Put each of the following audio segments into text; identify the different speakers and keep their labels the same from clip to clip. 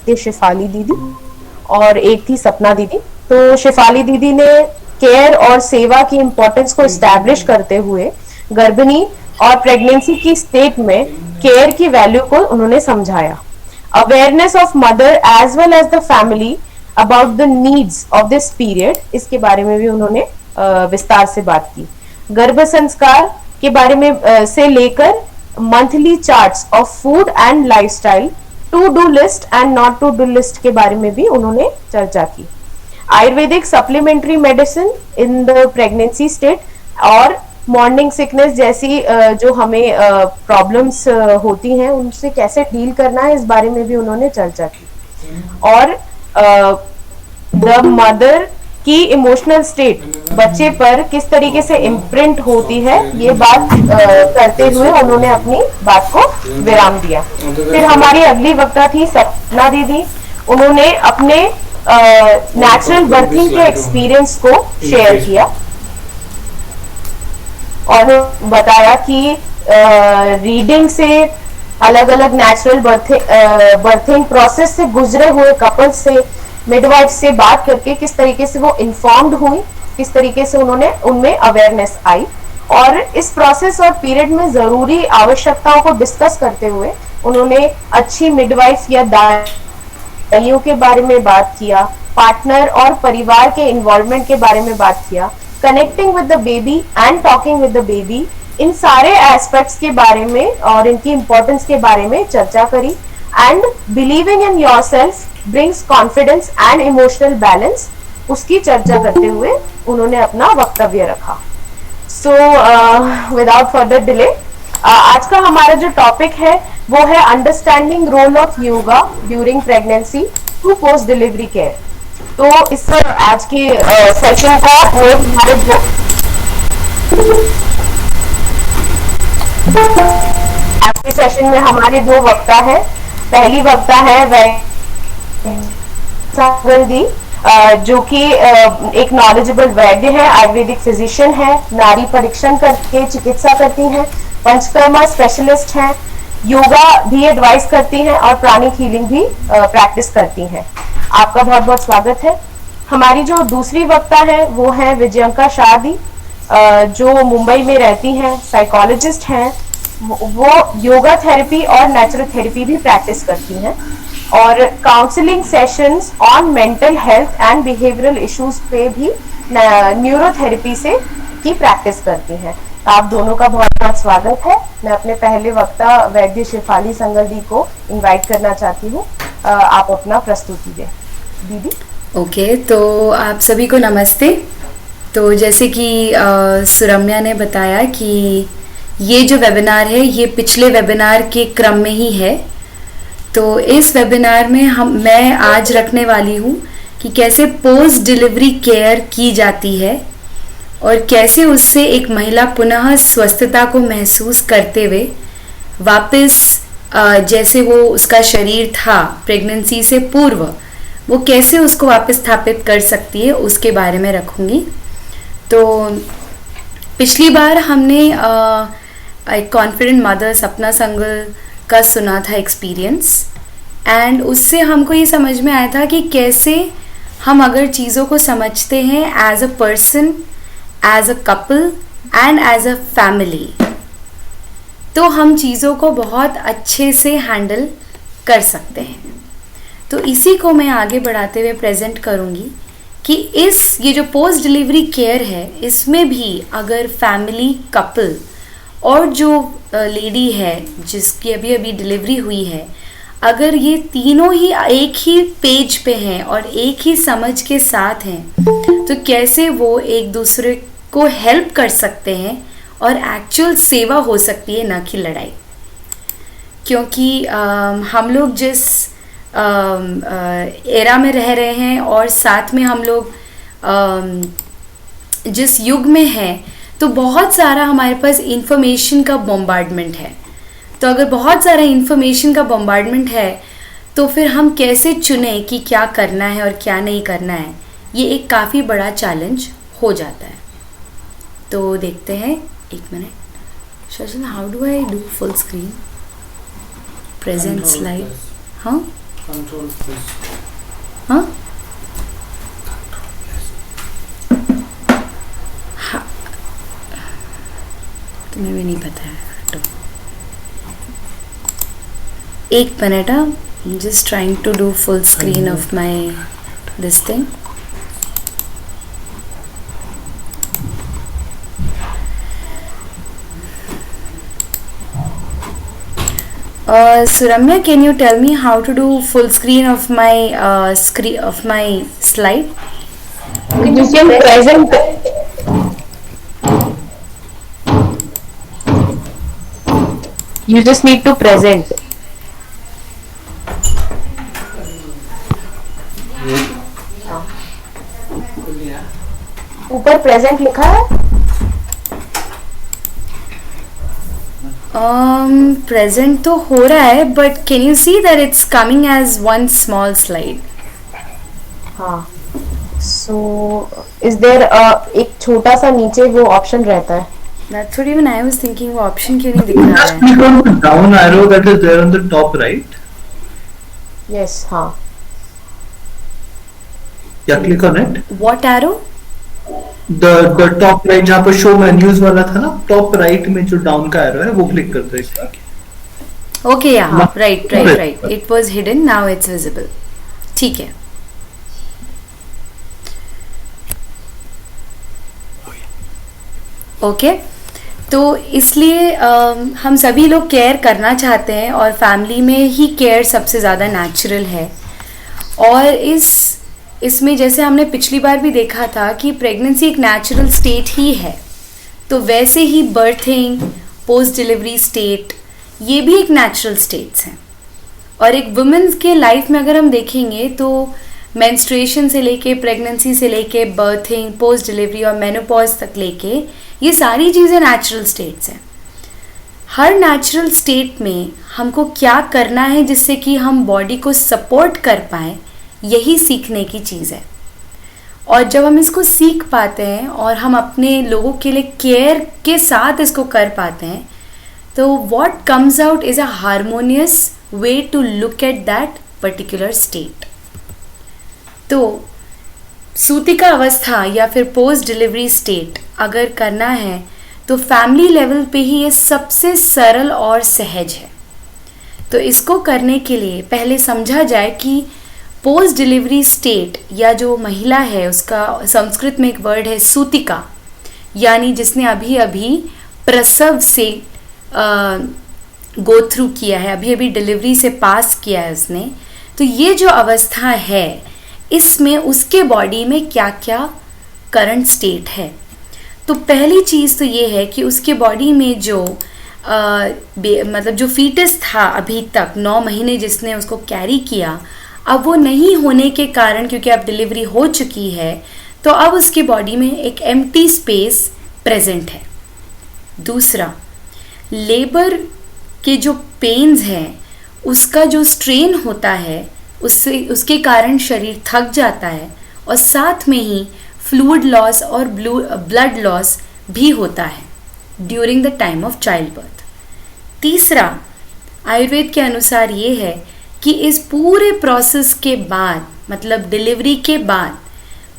Speaker 1: थी शेफाली दीदी और एक थी सपना दीदी। तो शेफाली दीदी ने केयर और सेवा की इम्पोर्टेंस को इस्टेब्लिश करते हुए गर्भिणी और प्रेगनेंसी की स्टेट में केयर की वैल्यू को उन्होंने समझाया। Awareness of mother as well as the family about the needs of this period, इसके बारे में भी उन्होंने विस्तार से बात की। गर्भ संस्कार के बारे में से लेकर monthly charts of food and lifestyle, to do list and not to do list के बारे में भी उन्होंने चर्चा की। Ayurvedic supplementary medicine in the pregnancy state और मॉर्निंग सिकनेस जैसी जो हमें प्रॉब्लम्स होती हैं उनसे कैसे डील करना है, इस बारे में भी उन्होंने चर्चा की। और द मदर की इमोशनल स्टेट बच्चे पर किस तरीके से इम्प्रिंट होती है, ये बात करते हुए उन्होंने अपनी बात को विराम दिया। फिर हमारी अगली वक्ता थी सपना दीदी। उन्होंने अपने नेचुरल बर्थिंग के एक्सपीरियंस को शेयर किया और बताया कि रीडिंग से, अलग अलग नेचुरल बर्थिंग प्रोसेस से गुजरे हुए कपल्स से, मिडवाइफ से बात करके किस तरीके से वो इन्फॉर्म्ड हुई, किस तरीके से उन्होंने उनमें अवेयरनेस आई। और इस प्रोसेस और पीरियड में जरूरी आवश्यकताओं को डिस्कस करते हुए उन्होंने अच्छी मिडवाइफ या दाइयों के बारे में बात किया, पार्टनर और परिवार के इन्वॉल्वमेंट के बारे में बात किया, connecting with the baby and talking with the baby, इन सारे एस्पेक्ट्स के बारे में और इनकी इंपॉर्टेंस के बारे में चर्चा करी। And believing in yourself brings confidence and emotional balance, उसकी चर्चा करते हुए उन्होंने अपना वक्तव्य रखा। सो विदाउट फर्दर डिले, आज का हमारा जो टॉपिक है वो है understanding role of yoga during pregnancy to post delivery care. तो इस आज के सेशन का वो हमारे आज के सेशन में हमारे दो वक्ता है। पहली वक्ता है दी, जो कि एक नॉलेजेबल वैद्य है, आयुर्वेदिक फिजिशियन है, नारी परीक्षण करके चिकित्सा करती हैं, पंचकर्मा स्पेशलिस्ट हैं, योगा भी एडवाइस करती हैं और प्राणिक हीलिंग भी प्रैक्टिस करती हैं। आपका बहुत बहुत स्वागत है। हमारी जो दूसरी वक्ता है वो है विजयंका शाह दी, जो मुंबई में रहती हैं, साइकोलॉजिस्ट हैं। वो योगा थेरेपी और नेचुरोथेरेपी भी प्रैक्टिस करती हैं और counselling sessions on mental health and behavioural issues पे भी न्यूरोथेरेपी से की प्रैक्टिस करती हैं। आप दोनों का बहुत बहुत स्वागत है। मैं अपने पहले वक्ता वैद्य शेफाली संगल दी को इनवाइट करना चाहती हूँ। आप अपना प्रस्तुति दें दीदी।
Speaker 2: ओके, तो आप सभी को नमस्ते। तो जैसे कि सुरम्या ने बताया कि ये जो वेबिनार है ये पिछले वेबिनार के क्रम में ही है। तो इस वेबिनार में मैं आज रखने वाली हूँ कि कैसे पोस्ट डिलीवरी केयर की जाती है और कैसे उससे एक महिला पुनः स्वस्थता को महसूस करते हुए वापस जैसे वो उसका शरीर था प्रेगनेंसी से पूर्व, वो कैसे उसको वापस स्थापित कर सकती है, उसके बारे में रखूँगी। तो पिछली बार हमने एक कॉन्फिडेंट मदर सपना संगल का सुना था एक्सपीरियंस, एंड उससे हमको ये समझ में आया था कि कैसे हम अगर चीज़ों को समझते हैं as a person, as a couple and as a family, तो हम चीज़ों को बहुत अच्छे से हैंडल कर सकते हैं। तो इसी को मैं आगे बढ़ाते हुए प्रेजेंट करूँगी कि ये जो पोस्ट डिलीवरी केयर है, इसमें भी अगर फैमिली, कपल और जो लेडी है जिसकी अभी अभी डिलीवरी हुई है, अगर ये तीनों ही एक ही पेज पे हैं और एक ही समझ के साथ हैं, तो कैसे वो एक दूसरे को हेल्प कर सकते हैं और एक्चुअल सेवा हो सकती है, ना कि लड़ाई। क्योंकि हम लोग जिस एरा में रह रहे हैं और साथ में हम लोग जिस युग में हैं, तो बहुत सारा हमारे पास इंफॉर्मेशन का बॉम्बार्डमेंट है। तो अगर बहुत सारा इंफॉर्मेशन का बॉम्बार्डमेंट है तो फिर हम कैसे चुने कि क्या करना है और क्या नहीं करना है, ये एक काफ़ी बड़ा चैलेंज हो जाता है। तो देखते हैं, एक minute, Shashan, how do I do full screen? Present
Speaker 3: Control
Speaker 2: slide.
Speaker 3: plus.
Speaker 2: Huh?
Speaker 3: Control plus.
Speaker 2: Huh? हाँ, तुम्हें भी नहीं पता है, हटो। एक minute, just trying to do full screen of my this thing. Suramya, can you tell me how to do full screen of my slide?
Speaker 1: You can present. You just need to present. ऊपर present लिखा है।
Speaker 2: Present तो हो रहा है, but can you see that it's coming as one small slide?
Speaker 1: हाँ, so is there एक छोटा सा नीचे वो ऑप्शन रहता है।
Speaker 2: That's what even I was thinking, वो option क्यों नहीं दिख रहा
Speaker 4: Just
Speaker 2: है?
Speaker 4: click on the down arrow that is there on the top right.
Speaker 1: Yes, हाँ।
Speaker 4: Yeah, click on it.
Speaker 2: What arrow?
Speaker 4: The top right जहाँ पर show menus वाला था ना, top right में जो down का arrow है वो click कर दो इसका।
Speaker 2: Okay, yeah,
Speaker 4: हाँ,
Speaker 2: right. It was hidden, now it's visible. ठीक है। ओके, तो इसलिए हम सभी लोग केयर करना चाहते हैं और फैमिली में ही केयर सबसे ज़्यादा नेचुरल है। और इसमें जैसे हमने पिछली बार भी देखा था कि प्रेगनेंसी एक नेचुरल स्टेट ही है, तो वैसे ही बर्थिंग, पोस्ट डिलीवरी स्टेट, ये भी एक नेचुरल स्टेट्स हैं। और एक वुमेन्स के लाइफ में अगर हम देखेंगे तो मेंस्ट्रुएशन से लेके, प्रेगनेंसी से लेके, बर्थिंग, पोस्ट डिलीवरी और मेनोपॉज तक लेके, ये सारी चीज़ें नेचुरल स्टेट्स हैं। हर नेचुरल स्टेट में हमको क्या करना है जिससे कि हम बॉडी को सपोर्ट कर पाएँ, यही सीखने की चीज़ है। और जब हम इसको सीख पाते हैं और हम अपने लोगों के लिए केयर के साथ इसको कर पाते हैं, तो what comes out is a harmonious way to look at that particular state. तो सूतिका अवस्था या फिर पोस्ट डिलीवरी स्टेट अगर करना है तो फैमिली लेवल पे ही ये सबसे सरल और सहज है। तो इसको करने के लिए पहले समझा जाए कि पोस्ट डिलीवरी स्टेट या जो महिला है उसका संस्कृत में एक वर्ड है सूतिका, यानी जिसने अभी अभी प्रसव से गो थ्रू किया है, अभी अभी डिलीवरी से पास किया है उसने। तो ये जो अवस्था है इसमें उसके बॉडी में क्या क्या करंट स्टेट है। तो पहली चीज़ तो ये है कि उसके बॉडी में जो मतलब जो फीटस था अभी तक 9 महीने जिसने उसको कैरी किया, अब वो नहीं होने के कारण, क्योंकि अब डिलीवरी हो चुकी है, तो अब उसकी बॉडी में एक एम्प्टी स्पेस प्रेजेंट है। दूसरा, लेबर के जो पेन्स हैं उसका जो स्ट्रेन होता है उसके कारण शरीर थक जाता है और साथ में ही फ्लूइड लॉस और ब्लड लॉस भी होता है during the time of child birth. तीसरा, आयुर्वेद के अनुसार ये है कि इस पूरे प्रोसेस के बाद, मतलब डिलीवरी के बाद,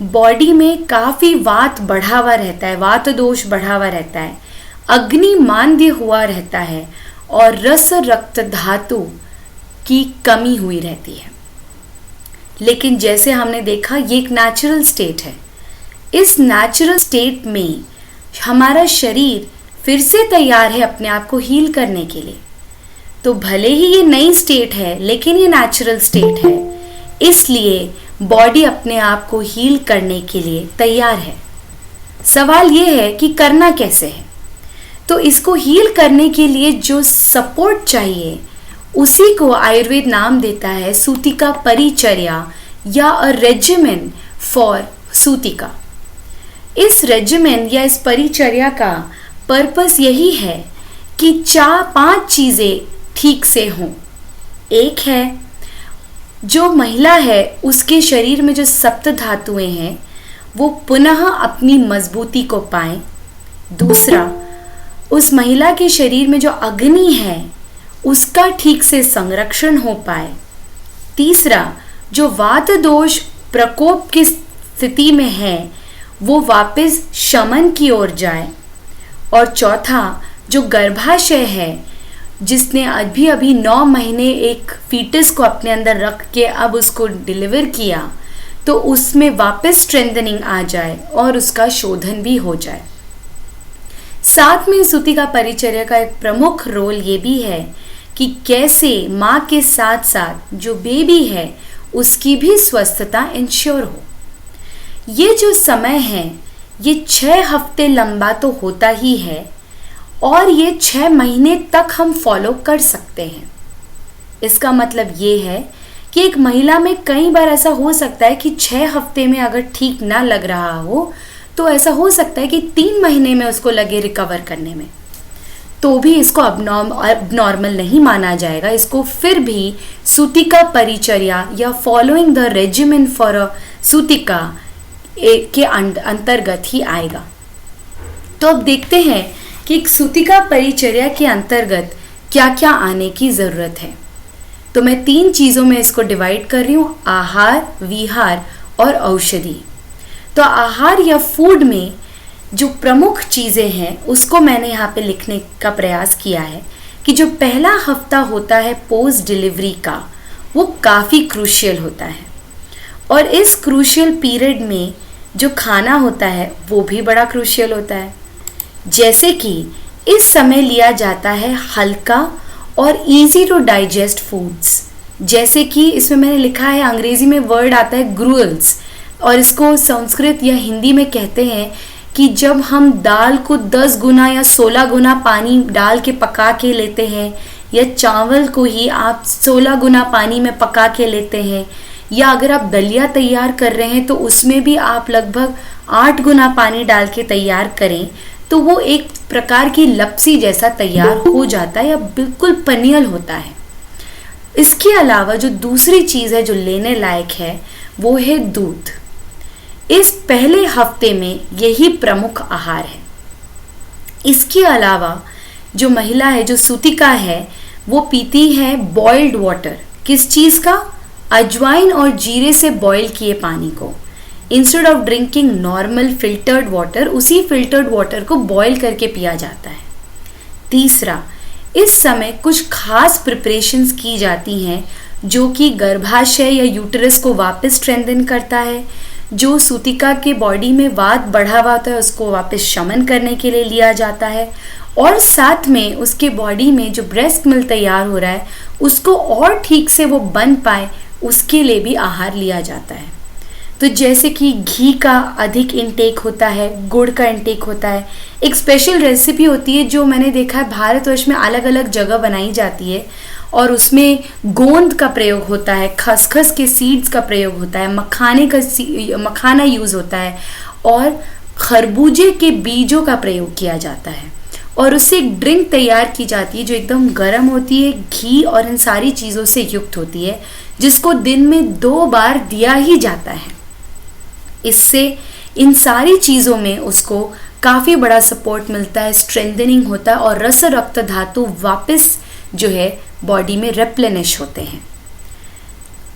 Speaker 2: बॉडी में काफ़ी वात बढ़ा हुआ रहता है, वात दोष बढ़ा हुआ रहता है, अग्नि मांद्य हुआ रहता है और रस रक्त धातु की कमी हुई रहती है। लेकिन जैसे हमने देखा ये एक नेचुरल स्टेट है। इस नेचुरल स्टेट में हमारा शरीर फिर से तैयार है अपने आप को हील करने के लिए। तो भले ही ये नई स्टेट है लेकिन ये नेचुरल स्टेट है, इसलिए बॉडी अपने आप को हील करने के लिए तैयार है। सवाल ये है कि करना कैसे है। तो इसको हील करने के लिए जो सपोर्ट चाहिए उसी को आयुर्वेद नाम देता है सूतिका परिचर्या या अ रेजिमेन फॉर सूतिका। इस रेजिमेन या इस परिचर्या का पर्पस यही है कि 4-5 चीज़ें ठीक से हों। एक है, जो महिला है उसके शरीर में जो सप्त धातुएं हैं वो पुनः अपनी मजबूती को पाएं। दूसरा, उस महिला के शरीर में जो अग्नि है उसका ठीक से संरक्षण हो पाए। तीसरा, जो वात दोष प्रकोप की स्थिति में है वो वापस शमन की ओर जाए। और चौथा, जो गर्भाशय है जिसने अभी अभी 9 महीने एक फीटस को अपने अंदर रख के अब उसको डिलीवर किया, तो उसमें वापस स्ट्रेंथनिंग आ जाए और उसका शोधन भी हो जाए। साथ में सूतिका परिचर्या का एक प्रमुख रोल ये भी है कि कैसे माँ के साथ साथ जो बेबी है उसकी भी स्वस्थता इंश्योर हो। ये जो समय है ये 6 हफ्ते लंबा तो होता ही है और ये 6 महीने तक हम फॉलो कर सकते हैं। इसका मतलब ये है कि एक महिला में कई बार ऐसा हो सकता है कि 6 हफ्ते में अगर ठीक ना लग रहा हो तो ऐसा हो सकता है कि 3 महीने में उसको लगे रिकवर करने में, तो भी इसको अबनॉर्मल नहीं माना जाएगा। इसको फिर भी सूतिका परिचर्या या following the regimen for a सूतिका के अंतर्गत ही आएगा। तो अब देखते हैं कि एक सूतिका परिचर्या के अंतर्गत क्या क्या आने की ज़रूरत है। तो मैं 3 चीज़ों में इसको डिवाइड कर रही हूँ, आहार, विहार और औषधि। तो आहार या फूड में जो प्रमुख चीज़ें हैं उसको मैंने यहाँ पे लिखने का प्रयास किया है कि जो पहला हफ्ता होता है पोस्ट डिलीवरी का वो काफ़ी क्रूशियल होता है और इस क्रूशियल पीरियड में जो खाना होता है वो भी बड़ा क्रूशियल होता है। जैसे कि इस समय लिया जाता है हल्का और इजी टू डाइजेस्ट फूड्स, जैसे कि इसमें मैंने लिखा है अंग्रेजी में वर्ड आता है ग्रूअल्स और इसको संस्कृत या हिंदी में कहते हैं कि जब हम दाल को 10 गुना या 16 गुना पानी डाल के पका के लेते हैं या चावल को ही आप 16 गुना पानी में पका के लेते हैं या अगर आप दलिया तैयार कर रहे हैं तो उसमें भी आप लगभग 8 गुना पानी डाल के तैयार करें तो वो एक प्रकार की लपसी जैसा तैयार हो जाता है या बिल्कुल पनियल होता है। इसके अलावा जो दूसरी चीज़ है जो लेने लायक है वो है दूध। इस पहले हफ्ते में यही प्रमुख आहार है। इसके अलावा जो महिला है जो सूतिका है वो पीती है बॉइल्ड वाटर। किस चीज़ का? अजवाइन और जीरे से बॉईल किए पानी को। Instead of drinking normal filtered water, उसी फिल्टर्ड वाटर को बॉईल करके पिया जाता है। तीसरा, इस समय कुछ खास प्रिपरेशंस की जाती हैं जो कि गर्भाशय या यूटरस को वापस स्ट्रेंथन करता है, जो सूतिका के बॉडी में वात बढ़ा हुआ होता है उसको वापस शमन करने के लिए लिया जाता है और साथ में उसके बॉडी में जो ब्रेस्ट मिल्क तैयार हो रहा है उसको और ठीक से वो बन पाए उसके लिए भी आहार लिया जाता है। तो जैसे कि घी का अधिक इंटेक होता है, गुड़ का इंटेक होता है। एक स्पेशल रेसिपी होती है जो मैंने देखा है भारतवर्ष में अलग अलग जगह बनाई जाती है और उसमें गोंद का प्रयोग होता है, खसखस के सीड्स का प्रयोग होता है, मखाना यूज़ होता है और खरबूजे के बीजों का प्रयोग किया जाता है और उससे एक ड्रिंक तैयार की जाती है जो एकदम गर्म होती है, घी और इन सारी चीज़ों से युक्त होती है, जिसको दिन में 2 बार दिया ही जाता है। इससे इन सारी चीज़ों में उसको काफ़ी बड़ा सपोर्ट मिलता है, स्ट्रेंथनिंग होता है और रस रक्त धातु वापस जो है बॉडी में रिप्लेनिश होते हैं।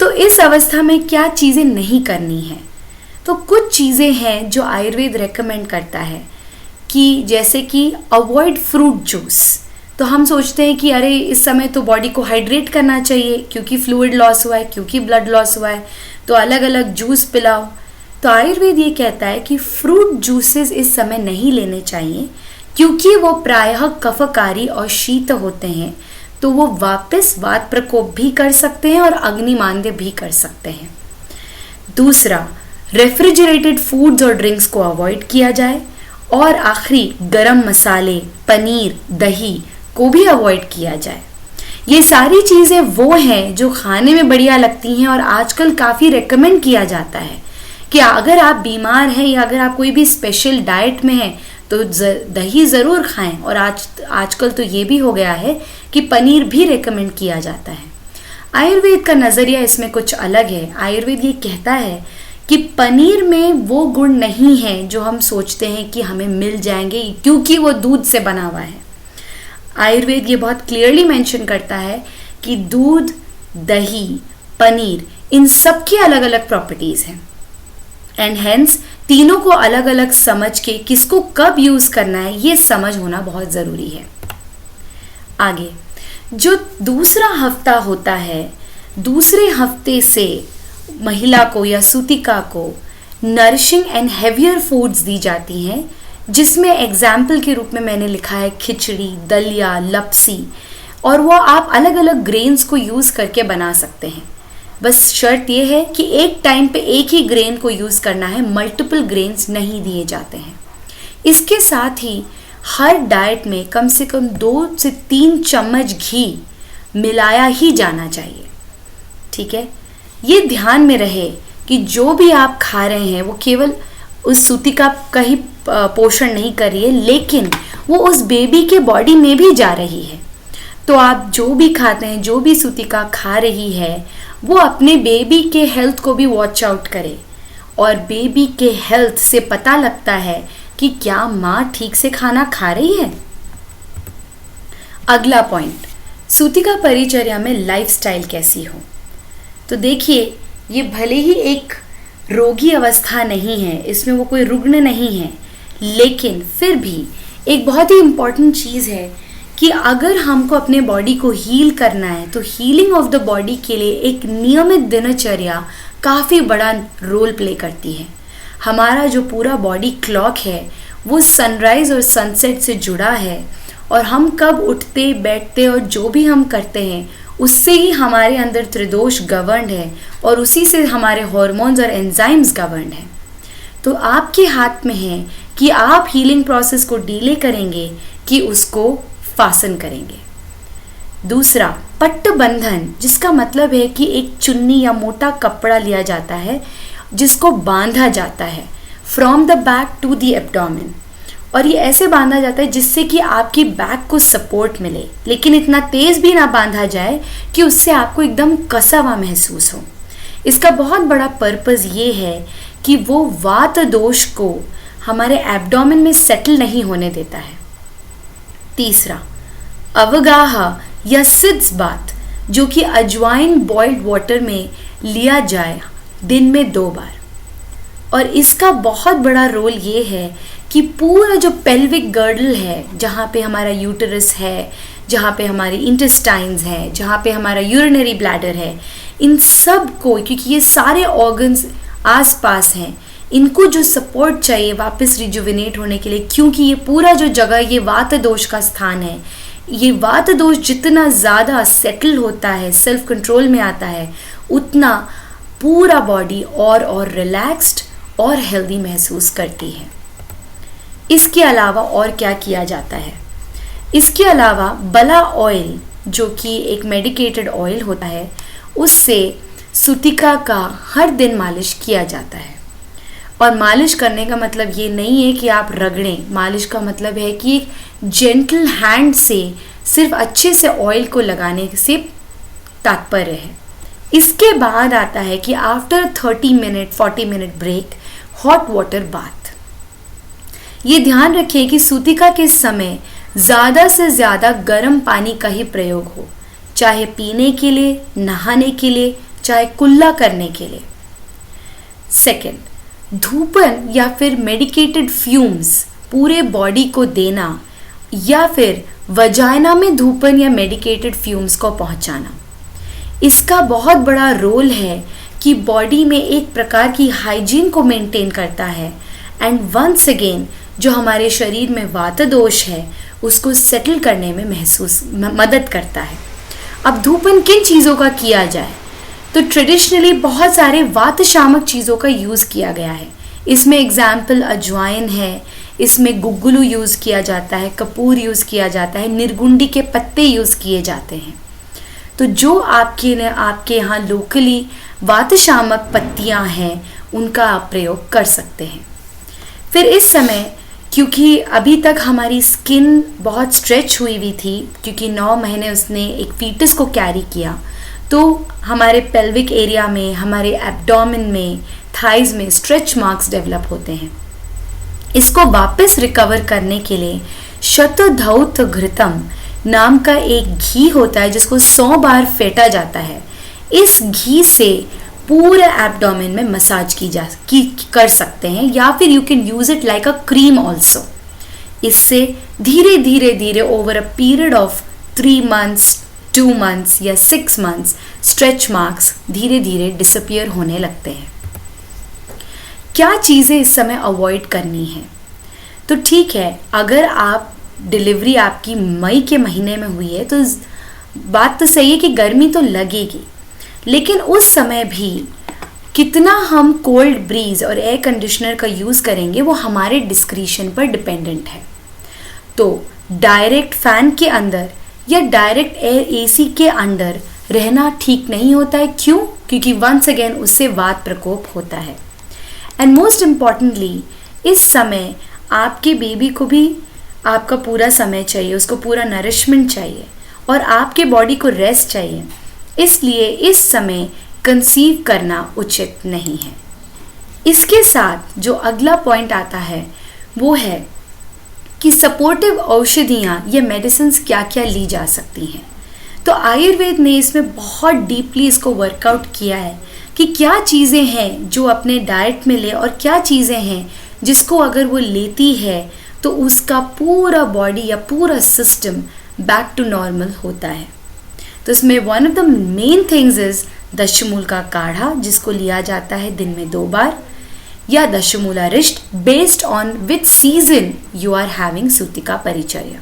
Speaker 2: तो इस अवस्था में क्या चीज़ें नहीं करनी है? तो कुछ चीज़ें हैं जो आयुर्वेद रेकमेंड करता है कि जैसे कि अवॉइड फ्रूट जूस। तो हम सोचते हैं कि अरे इस समय तो बॉडी को हाइड्रेट करना चाहिए क्योंकि फ्लूइड लॉस हुआ है, क्योंकि ब्लड लॉस हुआ है, तो अलग अलग जूस पिलाओ। तो आयुर्वेद ये कहता है कि फ्रूट जूसेस इस समय नहीं लेने चाहिए क्योंकि वो प्रायः कफकारी और शीत होते हैं, तो वो वापस वात प्रकोप भी कर सकते हैं और अग्निमांद्य भी कर सकते हैं। दूसरा, रेफ्रिजरेटेड फूड्स और ड्रिंक्स को अवॉइड किया जाए और आखिरी गरम मसाले, पनीर, दही को भी अवॉइड किया जाए। ये सारी चीज़ें वो हैं जो खाने में बढ़िया लगती हैं और आजकल काफ़ी रेकमेंड किया जाता है कि अगर आप बीमार हैं या अगर आप कोई भी स्पेशल डाइट में हैं तो दही ज़रूर खाएं। और आजकल तो ये भी हो गया है कि पनीर भी रेकमेंड किया जाता है। आयुर्वेद का नज़रिया इसमें कुछ अलग है। आयुर्वेद ये कहता है कि पनीर में वो गुण नहीं है जो हम सोचते हैं कि हमें मिल जाएंगे क्योंकि वो दूध से बना हुआ है। आयुर्वेद ये बहुत क्लियरली मेंशन करता है कि दूध, दही, पनीर, इन सब की अलग अलग प्रॉपर्टीज हैं एंड हेंस तीनों को अलग अलग समझ के किसको कब यूज करना है ये समझ होना बहुत जरूरी है। आगे जो दूसरा हफ्ता होता है, दूसरे हफ्ते से महिला को या सूतिका को नरिशिंग एंड हेवियर फूड्स दी जाती हैं, जिसमें एग्जाम्पल के रूप में मैंने लिखा है खिचड़ी, दलिया, लपसी, और वो आप अलग अलग ग्रेन्स को यूज करके बना सकते हैं। बस शर्त यह है कि एक टाइम पे एक ही ग्रेन को यूज करना है, मल्टीपल ग्रेन्स नहीं दिए जाते हैं। इसके साथ ही हर डाइट में कम से कम 2 से 3 चम्मच घी मिलाया ही जाना चाहिए। ठीक है, ये ध्यान में रहे कि जो भी आप खा रहे हैं वो केवल उस सूतिका का ही पोषण नहीं कर रही है, लेकिन वो उस बेबी के बॉडी में भी जा रही है। तो आप जो भी खाते हैं, जो भी सूतिका खा रही है, वो अपने बेबी के हेल्थ को भी वॉच आउट करे, और बेबी के हेल्थ से पता लगता है कि क्या माँ ठीक से खाना खा रही है। अगला पॉइंट, सूतिका परिचर्या में लाइफस्टाइल कैसी हो। तो देखिए, ये भले ही एक रोगी अवस्था नहीं है, इसमें वो कोई रुग्ण नहीं है, लेकिन फिर भी एक बहुत ही इम्पॉर्टेंट चीज़ है कि अगर हमको अपने बॉडी को हील करना है तो हीलिंग ऑफ द बॉडी के लिए एक नियमित दिनचर्या काफ़ी बड़ा रोल प्ले करती है। हमारा जो पूरा बॉडी क्लॉक है वो सनराइज और सनसेट से जुड़ा है, और हम कब उठते बैठते और जो भी हम करते हैं उससे ही हमारे अंदर त्रिदोष गवर्न है, और उसी से हमारे हार्मोन्स और एंजाइम्स गवर्न है। तो आपके हाथ में है कि आप हीलिंग प्रोसेस को डिले करेंगे कि उसको फासन करेंगे। दूसरा, पट्ट बंधन, जिसका मतलब है कि एक चुन्नी या मोटा कपड़ा लिया जाता है जिसको बांधा जाता है from the back to the abdomen, और ये ऐसे बांधा जाता है जिससे कि आपकी बैक को सपोर्ट मिले, लेकिन इतना तेज भी ना बांधा जाए कि उससे आपको एकदम कसा हुआ महसूस हो। इसका बहुत बड़ा पर्पस ये है कि वो वात दोष को हमारे एब्डोमेन में सेटल नहीं होने देता है। तीसरा, अवगाह या सिद्स बात, जो कि अजवाइन बॉइल्ड वाटर में लिया जाए दिन में 2 बार, और इसका बहुत बड़ा रोल ये है कि पूरा जो पेल्विक गर्डल है, जहाँ पे हमारा यूटरस है, जहाँ पे हमारी इंटेस्टाइन्स हैं, जहाँ पे हमारा यूरिनरी ब्लैडर है, इन सब को, क्योंकि ये सारे ऑर्गन्स आसपास हैं, इनको जो सपोर्ट चाहिए वापस रिजुविनेट होने के लिए, क्योंकि ये पूरा जो जगह ये वात दोष का स्थान है, ये वात दोष जितना ज़्यादा सेटल होता है, सेल्फ कंट्रोल में आता है, उतना पूरा बॉडी और रिलैक्स्ड और हेल्दी महसूस करती है। इसके अलावा और क्या किया जाता है? इसके अलावा बला ऑयल, जो कि एक मेडिकेटेड ऑयल होता है, उससे सूतिका का हर दिन मालिश किया जाता है। और मालिश करने का मतलब ये नहीं है कि आप रगड़ें, मालिश का मतलब है कि एक जेंटल हैंड से सिर्फ अच्छे से ऑयल को लगाने से तात्पर्य है। इसके बाद आता है कि after 40 minute break, hot water bath. ये ध्यान रखिए कि सूतिका के समय ज़्यादा से ज़्यादा गर्म पानी का ही प्रयोग हो, चाहे पीने के लिए, नहाने के लिए, चाहे कुल्ला करने के लिए। सेकेंड, धूपन या फिर मेडिकेटेड फ्यूम्स पूरे बॉडी को देना, या फिर वजाइना में धूपन या मेडिकेटेड फ्यूम्स को पहुंचाना। इसका बहुत बड़ा रोल है कि बॉडी में एक प्रकार की हाइजीन को मेंटेन करता है, एंड वंस अगेन जो हमारे शरीर में वात दोष है उसको सेटल करने में मदद करता है। अब धूपन किन चीज़ों का किया जाए? तो ट्रेडिशनली बहुत सारे वात शामक चीज़ों का यूज़ किया गया है। इसमें एग्जाम्पल अजवाइन है, इसमें गुग्गुलू यूज़ किया जाता है, कपूर यूज़ किया जाता है, निर्गुंडी के पत्ते यूज़ किए जाते हैं। तो जो आपके यहाँ लोकली वात शामक पत्तियाँ हैं उनका आप प्रयोग कर सकते हैं। फिर इस समय, क्योंकि अभी तक हमारी स्किन बहुत स्ट्रेच हुई हुई थी, क्योंकि 9 महीने उसने एक फीटस को कैरी किया, तो हमारे पेल्विक एरिया में, हमारे एब्डोमेन में, थाइज में स्ट्रेच मार्क्स डेवलप होते हैं। इसको वापस रिकवर करने के लिए शतधौत घृतम, नाम का एक घी होता है जिसको 100 बार फेंटा जाता है। इस घी से पूरे एब्डोमेन में मसाज कर सकते हैं, या फिर you can use it like a cream also. इससे धीरे धीरे धीरे over a period of 3 months 2 months या 6 months स्ट्रेच मार्क्स धीरे धीरे डिसअपियर होने लगते हैं। क्या चीज़ें इस समय अवॉइड करनी है? तो ठीक है, अगर आप डिलीवरी आपकी मई के महीने में हुई है तो बात तो सही है कि गर्मी तो लगेगी, लेकिन उस समय भी कितना हम कोल्ड ब्रीज और एयर कंडीशनर का यूज़ करेंगे वो हमारे डिस्क्रिशन पर डिपेंडेंट है। तो डायरेक्ट फैन के अंदर या डायरेक्ट एयर एसी के अंदर रहना ठीक नहीं होता है। क्यों? क्योंकि वंस अगेन उससे वात प्रकोप होता है। एंड मोस्ट इम्पॉर्टेंटली इस समय आपके बेबी को भी आपका पूरा समय चाहिए, उसको पूरा नरिशमेंट चाहिए और आपके बॉडी को रेस्ट चाहिए। इसलिए इस समय कंसीव करना उचित नहीं है। इसके साथ जो अगला पॉइंट आता है वो है कि सपोर्टिव औषधियाँ या मेडिसिन्स क्या क्या ली जा सकती हैं। तो आयुर्वेद ने इसमें बहुत डीपली इसको वर्कआउट किया है कि क्या चीज़ें हैं जो अपने डाइट में ले और क्या चीज़ें हैं जिसको अगर वो लेती है तो उसका पूरा बॉडी या पूरा सिस्टम बैक टू नॉर्मल होता है। तो इसमें one of the main things is दशमूल का काढ़ा, जिसको लिया जाता है दिन में 2 बार, या दशमूला रिष्ट based on which season you are having सूतिका परिचर्या।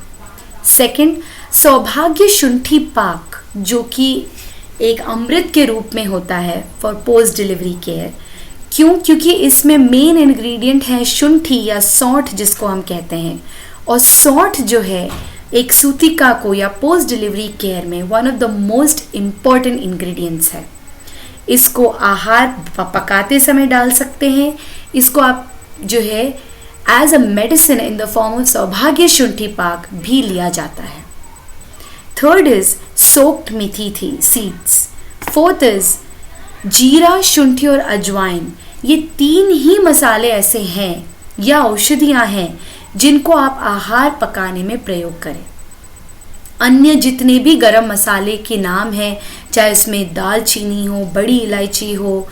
Speaker 2: सेकंड, सौभाग्य शुंठी पाक, जो कि एक अमृत के रूप में होता है फॉर पोस्ट डिलीवरी केयर। क्यों? क्योंकि इसमें मेन इंग्रेडिएंट है शुंठी या सौंठ जिसको हम कहते हैं, और सौंठ जो है एक सूतिका को या पोस्ट डिलीवरी केयर में one of the most important ingredients है। इसको आहार पकाते समय डाल सकते हैं। इसको आप जो है as a medicine in the form of Saubhagya Shunthi पाक भी लिया जाता है। थर्ड इज सोक्ड मेथी थी सीड्स। फोर्थ इज जीरा, शुंठी और अजवाइन। ये 3 ही मसाले ऐसे हैं या औषधियाँ हैं जिनको आप आहार पकाने में प्रयोग करें। अन्य जितने भी गरम मसाले के नाम हैं, चाहे उसमें दालचीनी हो, बड़ी इलायची हो,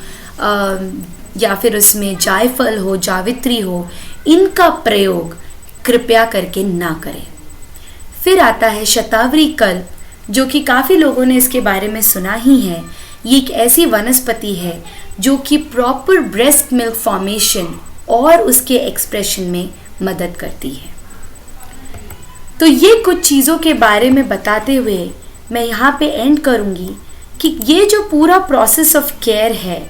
Speaker 2: या फिर उसमें जायफल हो, जावित्री हो, इनका प्रयोग कृपया करके ना करें। फिर आता है शतावरी कल्प, जो कि काफ़ी लोगों ने इसके बारे में सुना ही है। ये एक ऐसी वनस्पति है जो कि प्रॉपर ब्रेस्ट मिल्क फॉर्मेशन और उसके एक्सप्रेशन में मदद करती है। तो ये कुछ चीज़ों के बारे में बताते हुए मैं यहाँ पे एंड करूँगी कि ये जो पूरा प्रोसेस ऑफ केयर है,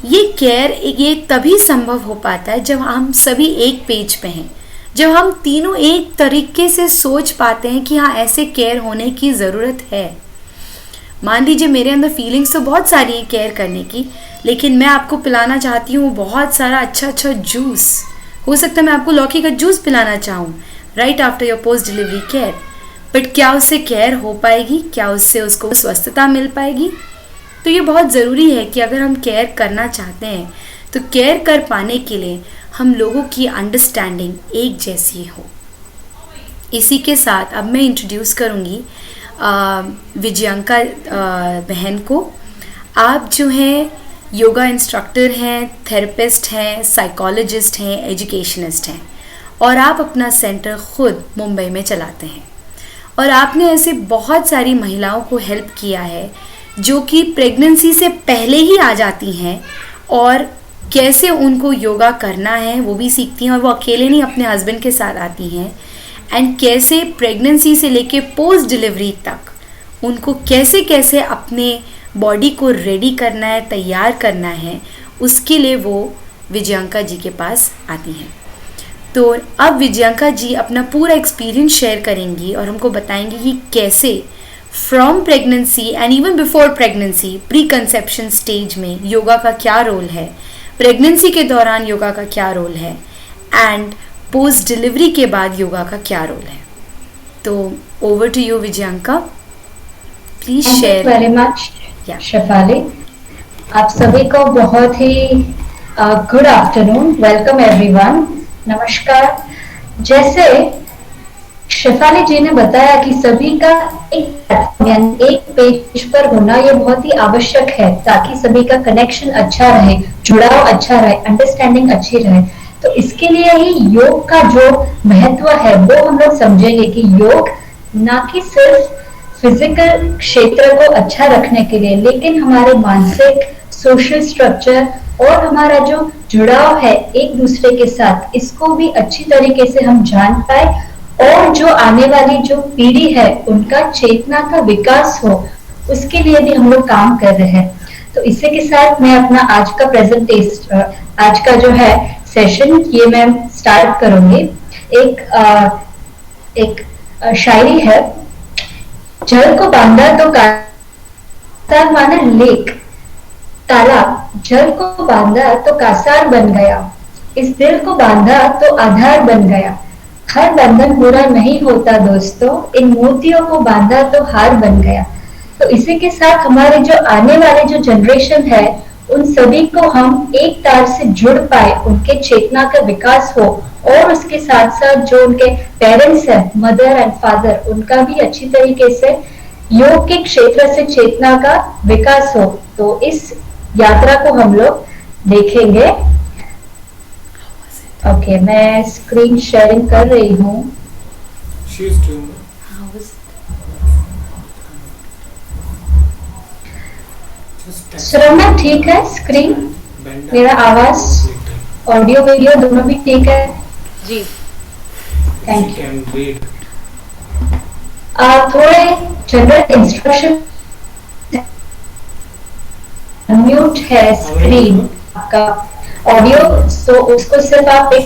Speaker 2: ये तभी संभव हो पाता है जब हम सभी एक पेज पे हैं, जब हम तीनों एक तरीके से सोच पाते हैं कि हाँ ऐसे केयर होने की ज़रूरत है। मान लीजिए मेरे अंदर फीलिंग्स तो बहुत सारी हैं केयर करने की, लेकिन मैं आपको पिलाना चाहती हूँ बहुत सारा अच्छा जूस। हो सकता है मैं आपको लौकी का जूस पिलाना चाहूँ right after your post delivery care, but क्या उससे केयर हो पाएगी? क्या उससे उसको स्वस्थता मिल पाएगी? तो ये बहुत ज़रूरी है कि अगर हम केयर करना चाहते हैं तो केयर कर पाने के लिए हम लोगों की अंडरस्टैंडिंग एक जैसी हो। इसी के साथ अब मैं इंट्रोड्यूस करूँगी विजयांका बहन को। आप जो हैं योगा इंस्ट्रक्टर हैं, थेरेपिस्ट हैं, साइकोलॉजिस्ट हैं, एजुकेशनिस्ट हैं, और आप अपना सेंटर खुद मुंबई में चलाते हैं। और आपने ऐसे बहुत सारी महिलाओं को हेल्प किया है जो कि प्रेगनेंसी से पहले ही आ जाती हैं और कैसे उनको योगा करना है वो भी सीखती हैं, और वो अकेले नहीं अपने हस्बैंड के साथ आती हैं। एंड कैसे प्रेगनेंसी से लेके पोस्ट डिलीवरी तक उनको कैसे कैसे अपने बॉडी को रेडी करना है, तैयार करना है, उसके लिए वो विजयांका जी के पास आती हैं। तो अब विजयांका जी अपना पूरा एक्सपीरियंस शेयर करेंगी और हमको बताएंगी कि कैसे from pregnancy and even before pregnancy, pre conception stage में योगा का क्या रोल है, प्रेगनेंसी के दौरान योगा का क्या रोल है, एंड पोस्ट डिलीवरी के बाद योगा का क्या रोल है। तो over to you Vijayanka, please share.
Speaker 3: Very much Shefali. आप सभी को बहुत ही गुड आफ्टरनून, वेलकम एवरीवन, नमस्कार। जैसे शेफाली जी ने बताया कि सभी का एक प्लेटफॉर्म यानी एक पेज पर होना ये बहुत ही आवश्यक है ताकि सभी का कनेक्शन अच्छा रहे, जुड़ाव अच्छा रहे, अंडरस्टैंडिंग अच्छी रहे। तो इसके लिए ही योग का जो महत्व है वो हम लोग समझेंगे कि योग ना कि सिर्फ फिजिकल क्षेत्र को अच्छा रखने के लिए, लेकिन हमारे मानसिक, सोशल स्ट्रक्चर और हमारा जो जुड़ाव है एक दूसरे के साथ, इसको भी अच्छी तरीके से हम जान पाए और जो आने वाली जो पीढ़ी है उनका चेतना का विकास हो, उसके लिए भी हम लोग काम कर रहे हैं। तो इसी के साथ मैं अपना आज का प्रेजेंटेशन, आज का जो है सेशन, ये मैं स्टार्ट करूंगी। एक शायरी है, जल को बांधा तो कासार माना लेक, तालाब जल को बांधा तो कासार बन गया, इस दिल को बांधा तो आधार बन गया। हर बंधन बुरा नहीं होता दोस्तों, इन मोतियों को बांधा तो हार बन गया। तो इसी के साथ हमारे जो आने वाले जो जनरेशन है उन सभी को हम एक तार से जुड़ पाए, उनके चेतना का विकास हो और उसके साथ साथ जो उनके पेरेंट्स हैं, मदर एंड फादर, उनका भी अच्छी तरीके से योग के क्षेत्र से चेतना का विकास हो। तो इस यात्रा को हम लोग देखेंगे। ओके, मैं स्क्रीन शेयरिंग कर रही हूँ। सुरम्या ठीक है स्क्रीन? मेरा आवाज, ऑडियो वीडियो दोनों भी ठीक है?
Speaker 2: जी,
Speaker 3: थैंक यू। थोड़े जनरल इंस्ट्रक्शन, म्यूट है स्क्रीन आपका ऑडियो, तो उसको सिर्फ आप एक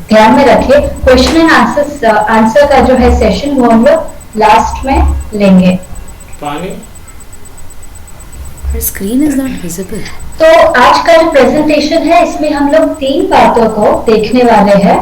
Speaker 3: ध्यान में रखिए। क्वेश्चन एंड आंसर का जो है सेशन वो हम लोग लास्ट में लेंगे।
Speaker 2: Screen is not visible.
Speaker 3: तो आज का जो प्रेजेंटेशन है इसमें हम लोग 3 बातों को देखने वाले हैं।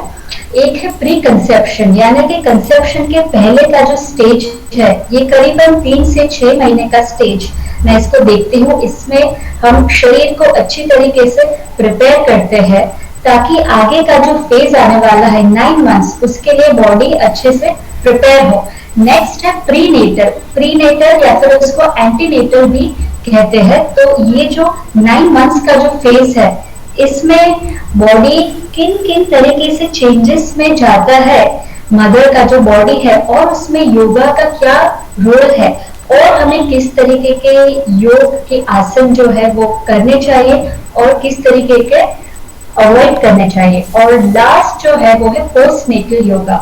Speaker 3: एक है प्री कंसेप्शन, यानी कि कंसेप्शन के पहले का जो स्टेज है, ये करीबन 3 से 6 महीने का स्टेज मैं इसको देखती हूँ। इसमें हम शरीर को अच्छी तरीके से प्रिपेयर करते हैं ताकि आगे का जो फेज आने वाला है 9 मंथ्स, उसके लिए बॉडी अच्छे से प्रिपेयर हो। नेक्स्ट है प्रीनेटल, प्रीनेटल या फिर उसको एंटीनेटल भी कहते हैं। तो ये जो 9 मंथ्स का जो फेज है, इसमें बॉडी किन किन तरीके से चेंजेस में जाता है, मदर का जो बॉडी है, और उसमें योगा का क्या रोल है और हमें किस तरीके के योग के आसन जो है वो करने चाहिए और किस तरीके के अवॉइड करने चाहिए। और लास्ट जो है वो है पोस्ट नेटल योगा।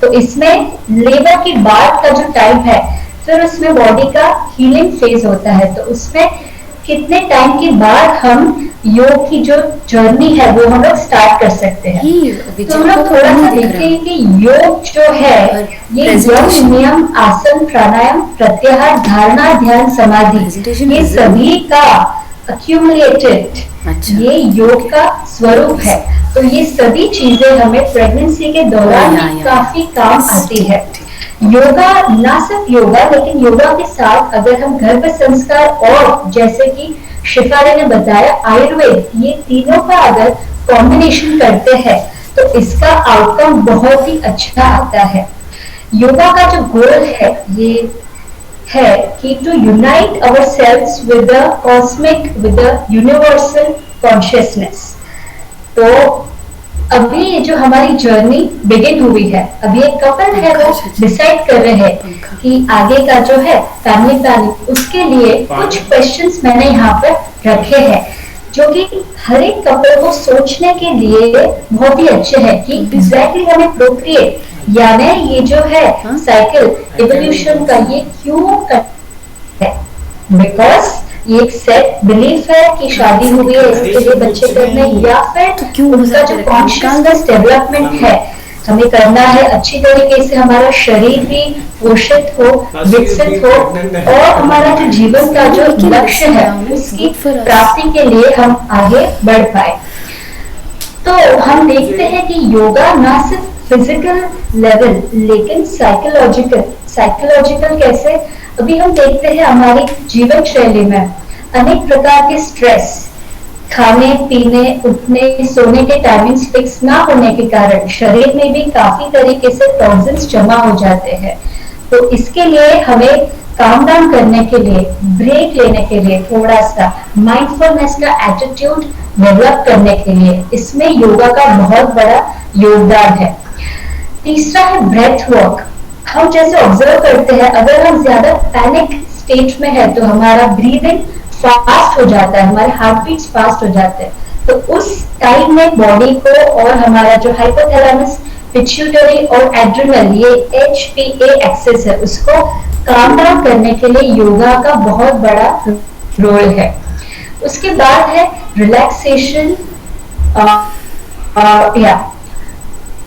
Speaker 3: तो इसमें लेबर के बाद का जो टाइम है, फिर उसमें बॉडी का हीलिंग फेज होता है। तो उसमें कितने टाइम के बाद हम योग की जो जर्नी है वो हम लोग स्टार्ट कर सकते हैं। तो हम लोग थोड़ा सा देखते हैं कि योग जो है ये यम, नियम, आसन, प्राणायाम, प्रत्याहार, धारणा, ध्यान, समाधि, ये सभी का अक्यूमुलेटेड ये योग का स्वरूप है। तो ये सभी चीजें हमें प्रेगनेंसी के दौरान काफी काम आती है। योगा ना सिर्फ योगा, लेकिन योगा के साथ अगर हम गर्भ संस्कार और जैसे कि शिफाली ने बताया आयुर्वेद, ये तीनों का अगर कॉम्बिनेशन करते हैं तो इसका आउटकम बहुत ही अच्छा आता है। योगा का जो गोल है ये है कि to unite ourselves with the cosmic, with the universal consciousness. तो अभी ये जो हमारी जर्नी बिगिन हुई है, अभी एक कपल है वो डिसाइड कर रहे हैं कि आगे का जो है फैमिली प्लानिंग, उसके लिए कुछ क्वेश्चंस मैंने यहाँ पर रखे हैं जो कि हर एक कपल को सोचने के लिए बहुत ही अच्छे हैं कि एग्जैक्टली हमें प्रोक्रिएट यानी ये जो है साइकिल इवोल्यूशन का ये क्यों करते हैं। बिकॉज ये एक सेट बिलीफ है कि शादी हुई है इसके लिए बच्चे करने, या फिर उनका जो कॉन्शियसनेस डेवलपमेंट है हमें करना है, अच्छी तरीके से हमारा शरीर भी पोषित हो, विकसित हो और हमारा जो जीवन का जो लक्ष्य है उसकी प्राप्ति के लिए हम आगे बढ़ पाए। तो हम देखते हैं कि योगा ना सिर्फ फिजिकल लेवल लेकिन साइकोलॉजिकल कैसे, अभी हम देखते हैं हमारी जीवन शैली में अनेक प्रकार के स्ट्रेस, खाने पीने उठने सोने के टाइमिंग्स फिक्स ना होने के कारण शरीर में भी काफी तरीके से टॉक्सिन्स जमा हो जाते हैं। तो इसके लिए हमें काम डाउन करने के लिए, ब्रेक लेने के लिए, थोड़ा सा माइंडफुलनेस का एटीट्यूड डेवलप करने के लिए इसमें योगा का बहुत बड़ा योगदान है। तीसरा है ब्रेथ वर्क। हम जैसे ऑब्जर्व करते हैं, अगर हम ज्यादा पैनिक स्टेट में है तो हमारा ब्रीदिंग फास्ट हो जाता है, हमारे हार्ट बीट्स फास्ट हो जाते हैं। तो उस टाइम में बॉडी को और हमारा जो हाइपोथैलेमस, पिट्यूटरी और एड्रिनल, ये HPA एक्सेस है, उसको काम डाउन करने के लिए योगा का बहुत बड़ा रोल है। उसके बाद है रिलैक्सेशन। या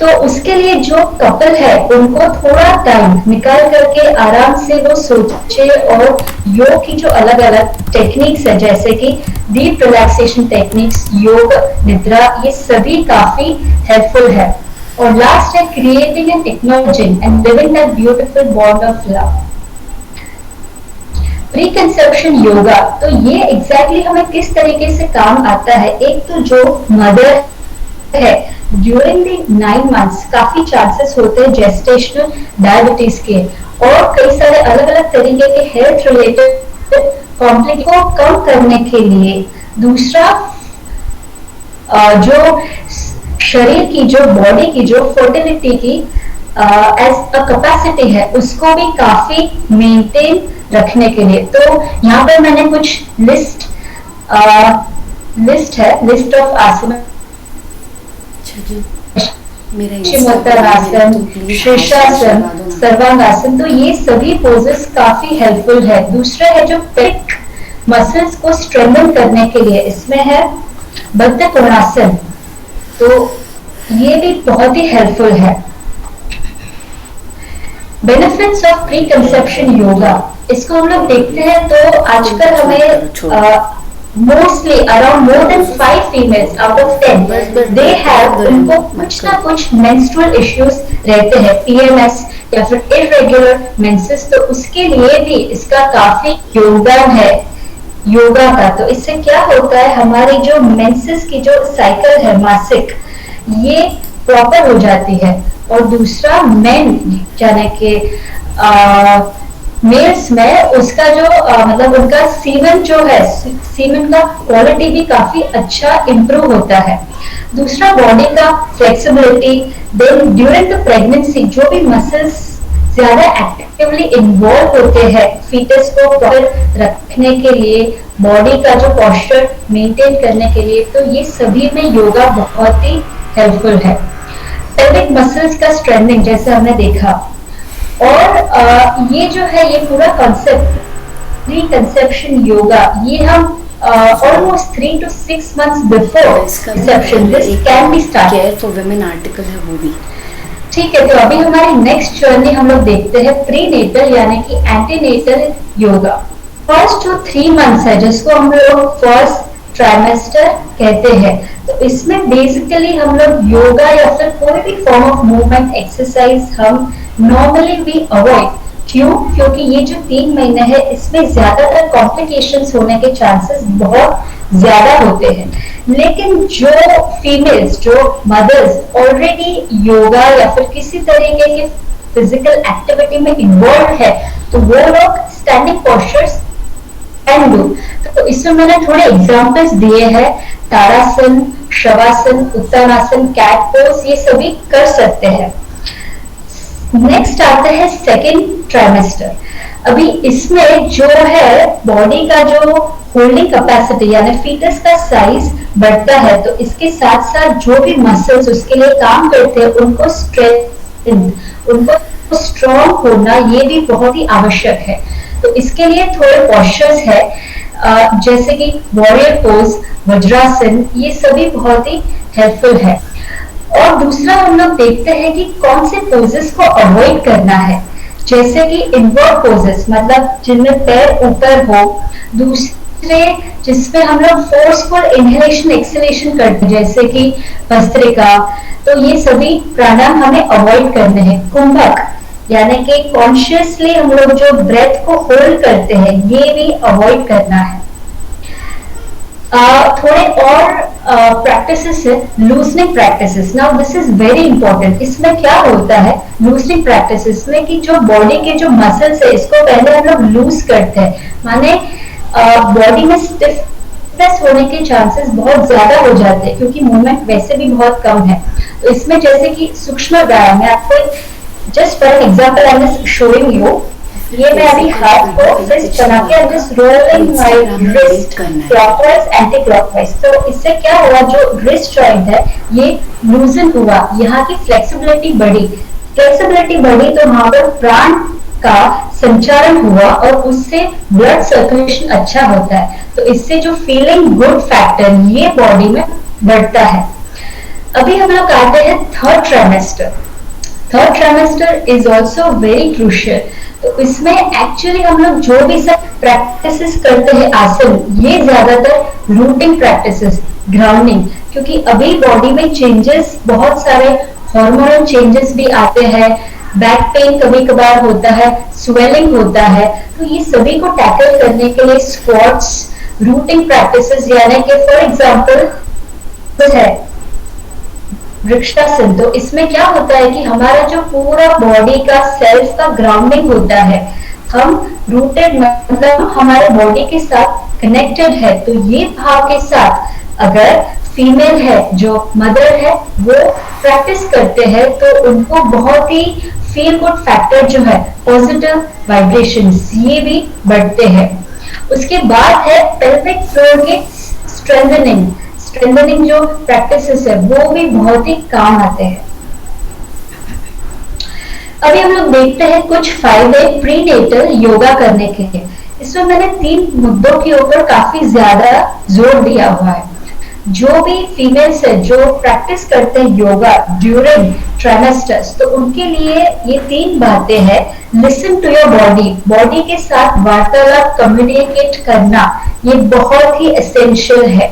Speaker 3: तो उसके लिए जो कपल है उनको थोड़ा टाइम निकाल करके आराम से वो सोचे, और योग की जो अलग अलग टेक्निक्स है जैसे कि डीप रिलैक्सेशन टेक्निक्स, योग निद्रा, ये सभी काफी हेल्पफुल है। और लास्ट है creating and acknowledging and living that beautiful bond of love. Pre conception yoga, तो ये एग्जैक्टली हमें किस तरीके से काम आता है। एक तो जो मदर है, ड्यूरिंग द 9 months काफी चांसेस होते हैं जेस्टेशनल डायबिटीज के और कई सारे अलग अलग तरीके के हेल्थ रिलेटेड कॉम्प्लिकेशन को कम करने के लिए। दूसरा, जो शरीर की, जो बॉडी की, जो फर्टिलिटी की एज अ कैपेसिटी है, उसको भी काफी मेंटेन रखने के लिए। तो यहाँ पर मैंने कुछ लिस्ट ऑफ आसन, शिवोत्तरासन, शीर्षासन, सर्वांगासन, तो ये सभी पोजेस काफी हेल्पफुल है। दूसरा है जो पेट मसल्स को स्ट्रेंथन करने के लिए, इसमें है बद्ध कोणासन, तो ये भी बहुत ही हेल्पफुल है। Benefits of pre conception yoga, इसको हम लोग देखते हैं तो आजकल हमें mostly around more than 5 females out of 10 they have, उनको कुछ ना कुछ menstrual issues रहते हैं, PMS या फिर irregular menses, तो उसके लिए भी इसका काफी योगदान है योगा का। तो इससे क्या होता है, हमारी जो मेंसेस की जो साइकिल है मासिक, ये प्रॉपर हो जाती है। और दूसरा, मेन यानी कि मेल्स में उसका जो मतलब उनका सीमन जो है, सीमन का क्वालिटी भी काफी अच्छा इंप्रूव होता है। दूसरा, बॉडी का flexibility. Then during the pregnancy जो भी मसल्स ज्यादा एक्टिवली इन्वॉल्व होते हैं फीटस को प्रॉपर रखने के लिए, बॉडी का जो पोस्चर मेंटेन करने के लिए, तो ये सभी में योगा बहुत ही हेल्पफुल है। पेल्विक मसल्स का स्ट्रेंथनिंग जैसे हमने देखा, और ये जो है ये पूरा कॉन्सेप्ट प्री कंसेप्शन योगा, ये हम almost 3 to 6 months before conception this can be started।
Speaker 2: Care for women article है वो भी
Speaker 3: ठीक है। तो अभी हमारी नेक्स्ट जर्नी हम लोग देखते हैं प्रीनेटल यानी कि एंटीनेटल योगा। फर्स्ट जो 3 months है जिसको हम लोग फर्स्ट ट्राइमेस्टर कहते हैं, तो इसमें बेसिकली हम लोग योगा या फिर कोई भी फॉर्म ऑफ मूवमेंट एक्सरसाइज हम नॉर्मली भी अवॉइड। क्यों? क्योंकि ये जो 3 महीने है इसमें ज्यादातर कॉम्प्लिकेशंस होने के चांसेस बहुत ज्यादा होते हैं। लेकिन जो फीमेल्स, जो मदर्स ऑलरेडी योगा या फिर किसी तरीके के फिजिकल एक्टिविटी में इन्वॉल्व है, तो वो लोग स्टैंडिंग पोस्चर्स कैन डू। तो इसमें मैंने थोड़े एग्जांपल्स दिए हैं, ताड़ासन, शवासन, उत्तानासन, कैट पोज, ये सभी कर सकते हैं। नेक्स्ट आता है सेकेंड ट्राइमेस्टर। अभी इसमें जो है बॉडी का जो होल्डिंग कैपेसिटी यानी फीटस का साइज बढ़ता है, तो इसके साथ साथ जो भी मसल्स उसके लिए काम करते हैं उनको स्ट्रेंथ, उनको स्ट्रॉन्ग होना ये भी बहुत ही आवश्यक है। तो इसके लिए थोड़े पोस्चर्स है जैसे कि वॉरियर पोज, वज्रासन, ये सभी बहुत ही हेल्पफुल है। और दूसरा हम लोग देखते हैं कि कौन से पोजेस को अवॉइड करना है, जैसे कि इनवर्ट पोजेस मतलब जिनमें पैर ऊपर हो, दूसरे जिसमें हम लोग फोर्सफुल इनहेलेशन एक्सहेलेशन करते हैं जैसे कि भस्त्रिका, तो ये सभी प्राणायाम हमें अवॉइड करने हैं। कुंभक यानी कि कॉन्शियसली हम लोग जो ब्रेथ को होल्ड करते हैं, ये भी अवॉइड करना है। थोड़े और प्रैक्टिसेस है, loosening practices. Now this is very important. इसमें क्या होता है लूजनिंग प्रैक्टिसेस में कि जो बॉडी के जो मसल्स है इसको पहले हम लोग लूज करते हैं, माने बॉडी में स्टिफनेस होने के चांसेस बहुत ज्यादा हो जाते हैं क्योंकि मूवमेंट वैसे भी बहुत कम है। तो इसमें जैसे कि सूक्ष्म व्यायाम है, आपको just for example I am showing you, ये मैं अभी हाथ को फिस्ट बना के I just rolling my wrist clockwise anti clockwise. तो इससे क्या हुआ, जो रिस्ट जॉइंट है ये लूजन हुआ, यहाँ की फ्लेक्सिबिलिटी बढ़ी। फ्लेक्सिबिलिटी बढ़ी तो वहां पर प्राण का संचारण हुआ और उससे ब्लड सर्कुलेशन अच्छा होता है। तो इससे जो फीलिंग गुड फैक्टर ये बॉडी में बढ़ता है। अभी हम लोग आते हैं third trimester. Third trimester is also very crucial. तो इसमें एक्चुअली हम लोग जो भी सब प्रैक्टिसेस करते हैं आसन, ये ज्यादातर रूटिंग प्रैक्टिसेस, ग्राउंडिंग, क्योंकि अभी बॉडी में चेंजेस, बहुत सारे हार्मोनल चेंजेस भी आते हैं, बैक पेन कभी कभार होता है, स्वेलिंग होता है। तो ये सभी को टैकल करने के लिए स्क्वाट्स, रूटिंग प्रैक्टिसेस, यानी कि फॉर एग्जांपल है वृक्षासन। तो इसमें क्या होता है कि हमारा जो पूरा बॉडी का सेल्फ का ग्राउंडिंग होता है, हम रूटेड मतलब हमारे बॉडी के साथ कनेक्टेड है। तो ये भाव के साथ अगर फीमेल है जो मदर है वो प्रैक्टिस करते हैं तो उनको बहुत ही फील गुड फैक्टर जो है, पॉजिटिव वाइब्रेशंस, ये भी बढ़ते हैं। उसके बाद है पेल्विक फ्लोर के स्ट्रेंथनिंग। स्ट्रेंथनिंग जो प्रैक्टिसेस है वो भी बहुत ही काम आते हैं। अभी हम लोग देखते हैं कुछ फायदे प्रीनेटल योगा करने के लिए। इसमें मैंने 3 मुद्दों के ऊपर काफी ज्यादा जोर दिया हुआ है। जो भी फीमेल्स है जो प्रैक्टिस करते हैं योगा ड्यूरिंग ट्राइमेस्टर्स, तो उनके लिए ये 3 बातें हैं। Listen to your body, body के साथ वार्तालाप, कम्युनिकेट करना, ये बहुत ही एसेंशियल है।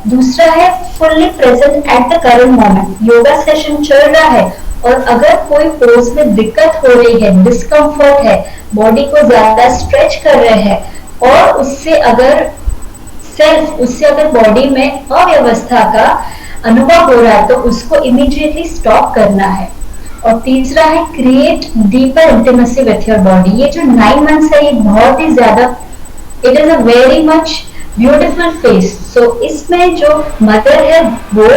Speaker 3: दूसरा है fully present at the current moment. Yoga session चल रहा है और अगर कोई पोज में दिक्कत हो रही है, डिस्कम्फर्ट है, बॉडी को ज्यादा स्ट्रेच कर रहे हैं और उससे अगर बॉडी में अव्यवस्था का अनुभव हो रहा है तो उसको इमीडिएटली स्टॉप करना है। और तीसरा है create deeper intimacy with your body. ये जो 9 मंथ्स है ये बहुत ही ज्यादा, it is a very much beautiful phase. So इसमें जो मदर है वो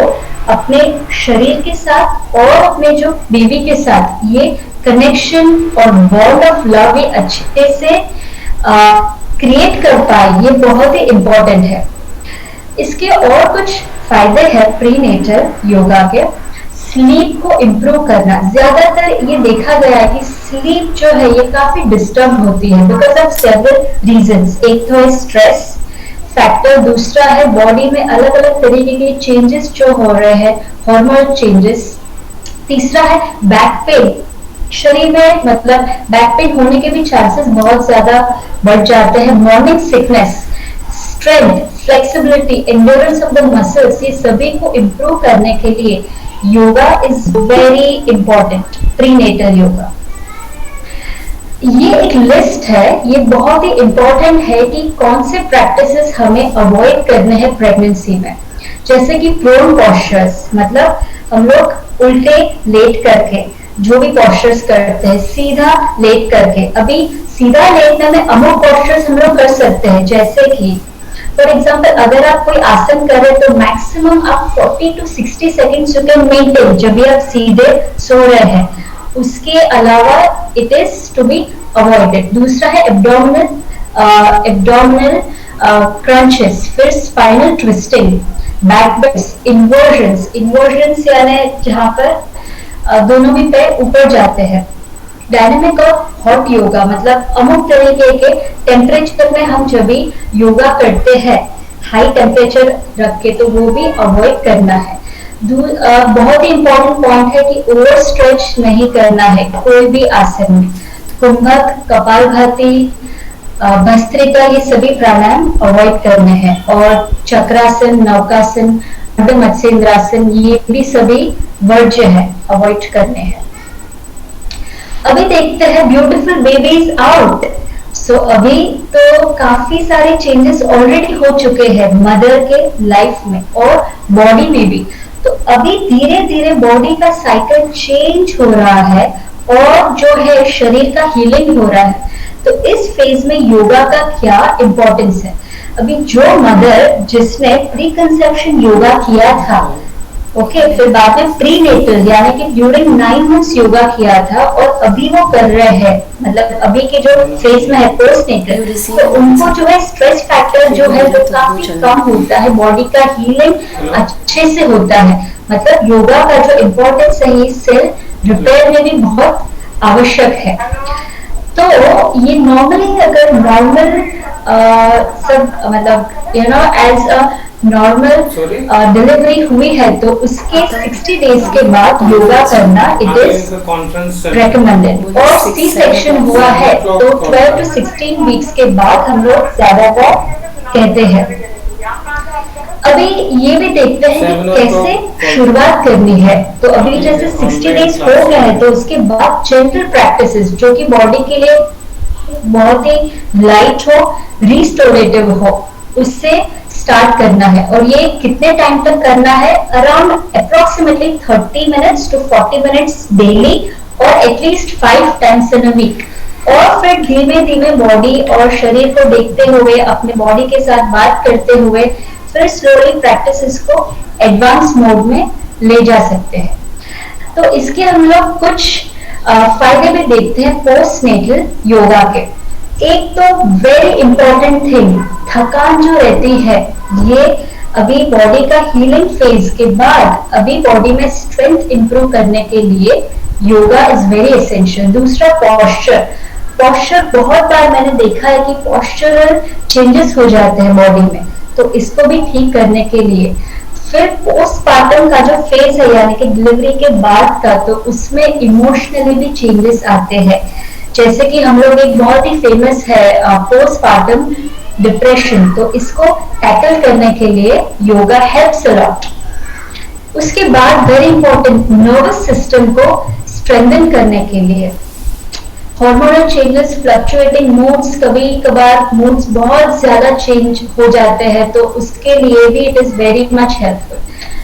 Speaker 3: अपने शरीर के साथ और अपने जो बेबी के साथ ये कनेक्शन और बॉन्ड ऑफ लव ये अच्छे से क्रिएट कर पाए, ये बहुत ही इंपॉर्टेंट है। इसके और कुछ फायदे हैं प्रीनेटल योगा के। स्लीप को इम्प्रूव करना, ज्यादातर ये देखा गया है कि स्लीप जो है ये काफी डिस्टर्ब होती है बिकॉज ऑफ सेवरल रीजंस। एक तो है स्ट्रेस फैक्टर, दूसरा है बॉडी में अलग अलग तरीके के चेंजेस जो हो रहे हैं, हार्मोनल चेंजेस, तीसरा है बैक पेन। शरीर में मतलब बैक पेन होने के भी चांसेस बहुत ज्यादा बढ़ जाते हैं। Morning sickness, strength, flexibility, endurance of the muscles, ये सभी को इम्प्रूव करने के लिए yoga is very important. Prenatal yoga ये एक लिस्ट है, ये बहुत ही इंपॉर्टेंट है कि कौन से प्रैक्टिसेस हमें अवॉइड करने हैं प्रेगनेंसी में। जैसे कि प्रोन पॉस्चर्स, मतलब हम लोग उल्टे लेट करके जो भी पॉस्चर्स करते हैं, सीधा लेट करके। अभी सीधा लेटने में अमुक पॉस्चर्स हम लोग कर सकते हैं, जैसे कि फॉर एग्जाम्पल अगर आप कोई आसन कर रहे हैं तो मैक्सिमम आप 40 to 60 seconds you can maintain जब भी आप सीधे सो रहे हैं। उसके अलावा it is to be avoided. दूसरा है एब्डोमिनल क्रंचेस, फिर spinal twisting, back bends, inversions यानी जहां पर दोनों भी पैर ऊपर जाते हैं। डायनामिक और हॉट योगा, मतलब अमुक तरीके के टेम्परेचर में हम जब भी योगा करते हैं हाई टेम्परेचर रख के, तो वो भी अवॉइड करना है। बहुत ही इंपॉर्टेंट पॉइंट है कि ओवर स्ट्रेच नहीं करना है कोई भी आसन में। कुंभक, कपालभाति, भस्त्रिका, ये सभी प्राणायाम अवॉइड करने हैं। और चक्रासन, नौकासन, मत्स्येंद्रासन, ये भी सभी वर्ज्य है, अवॉइड करने हैं। अभी देखते हैं ब्यूटीफुल बेबीज आउट। सो अभी तो काफी सारे चेंजेस ऑलरेडी हो चुके हैं मदर के लाइफ में और बॉडी में भी। तो अभी धीरे धीरे बॉडी का साइकिल चेंज हो रहा है और जो है शरीर का हीलिंग हो रहा है। तो इस फेज में योगा का क्या इम्पोर्टेंस है? अभी जो मदर जिसने प्री कंसेप्शन योगा किया था, ओके, फिर बाद में प्री नेटल यानी कि ड्यूरिंग 9 मंथ्स योगा किया था और अभी वो कर रहे हैं, मतलब अभी के जो फेज में है पोस्ट नेटल, तो उनको जो है स्ट्रेस फैक्टर जो है वो काफी कम होता है, बॉडी का हीलिंग अच्छे से होता है। मतलब योगा का जो इम्पोर्टेंस है ये सेल रिपेयर में भी बहुत आवश्यक है। तो ये नॉर्मली अगर नॉर्मल सब मतलब एज अ नॉर्मल डिलीवरी हुई है तो उसके 60 डेज के बाद योगा करना इट इज रेकमेंडेड। और सी सेक्शन हुआ है तो 12 to 16 वीक्स के बाद हम लोग ज्यादातर कहते हैं। अभी ये भी देखते हैं कि कैसे शुरुआत करनी है। तो अभी जैसे 60 डेज हो गए हैं तो उसके बाद जेंटल प्रैक्टिसेस जो कि बॉडी के लिए बहुत ही लाइट हो, रिस्टोरेटिव हो, उससे स्टार्ट करना है। और ये कितने टाइम तक करना है? Around approximately 30 minutes to 40 minutes daily और at least 5 times in a week. और फिर धीमे धीमे बॉडी और शरीर को देखते हुए, अपने बॉडी के साथ बात करते हुए फिर स्लोली प्रैक्टिस को एडवांस मोड में ले जा सकते हैं। तो इसके हम लोग कुछ फायदे भी देखते हैं पोस्ट नेटल योगा के। एक तो वेरी इंपॉर्टेंट थिंग, थकान जो रहती है, ये अभी बॉडी का हीलिंग फेज के बाद अभी बॉडी में स्ट्रेंथ इंप्रूव करने के लिए योगा इज वेरी एसेंशियल। दूसरा पॉस्चर, पॉस्चर बहुत बार मैंने देखा है कि पॉस्चरल चेंजेस हो जाते हैं बॉडी में, तो इसको भी ठीक करने के लिए। फिर पोस्टपार्टम का जो फेज है यानी कि डिलीवरी के बाद का, तो उसमें इमोशनली भी चेंजेस आते हैं। जैसे कि हम लोग एक बहुत ही फेमस है पोस्टपार्टम डिप्रेशन, तो इसको टैकल करने के लिए योगा हेल्प्स अ लॉट। उसके बाद वेरी इंपॉर्टेंट, नर्वस सिस्टम को स्ट्रेंथन करने के लिए हार्मोनल चेंजेस, फ्लक्चुएटिंग मूड्स, कभी कभार मूड्स बहुत ज्यादा चेंज हो जाते हैं, तो उसके लिए भी it is very much helpful.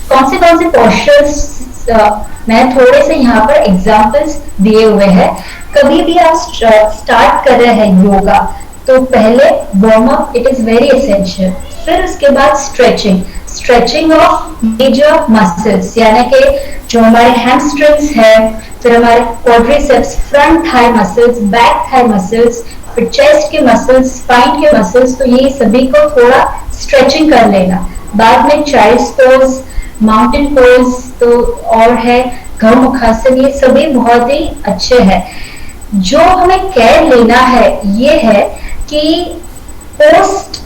Speaker 3: कौन से पोस्चर्स मैं थोड़े से यहाँ पर एग्जांपल्स दिए हुए हैं। कभी भी आप स्टार्ट कर रहे हैं योगा तो पहले warm up it is very essential. फिर उसके बाद stretching, stretching of major muscles यानी कि जो हमारे हैमस्ट्रिंग्स है, फिर हमारे quadriceps, front thigh muscles, back thigh muscles, फिर चेस्ट के मसल्स, स्पाइन के मसल्स, तो ये सभी को थोड़ा स्ट्रेचिंग कर लेना। बाद में चाइल्ड्स पोज, माउंटेन पोज, तो और है गौमुखासन, ये सभी बहुत ही अच्छे हैं। जो हमें केयर लेना है ये है कि पोस्ट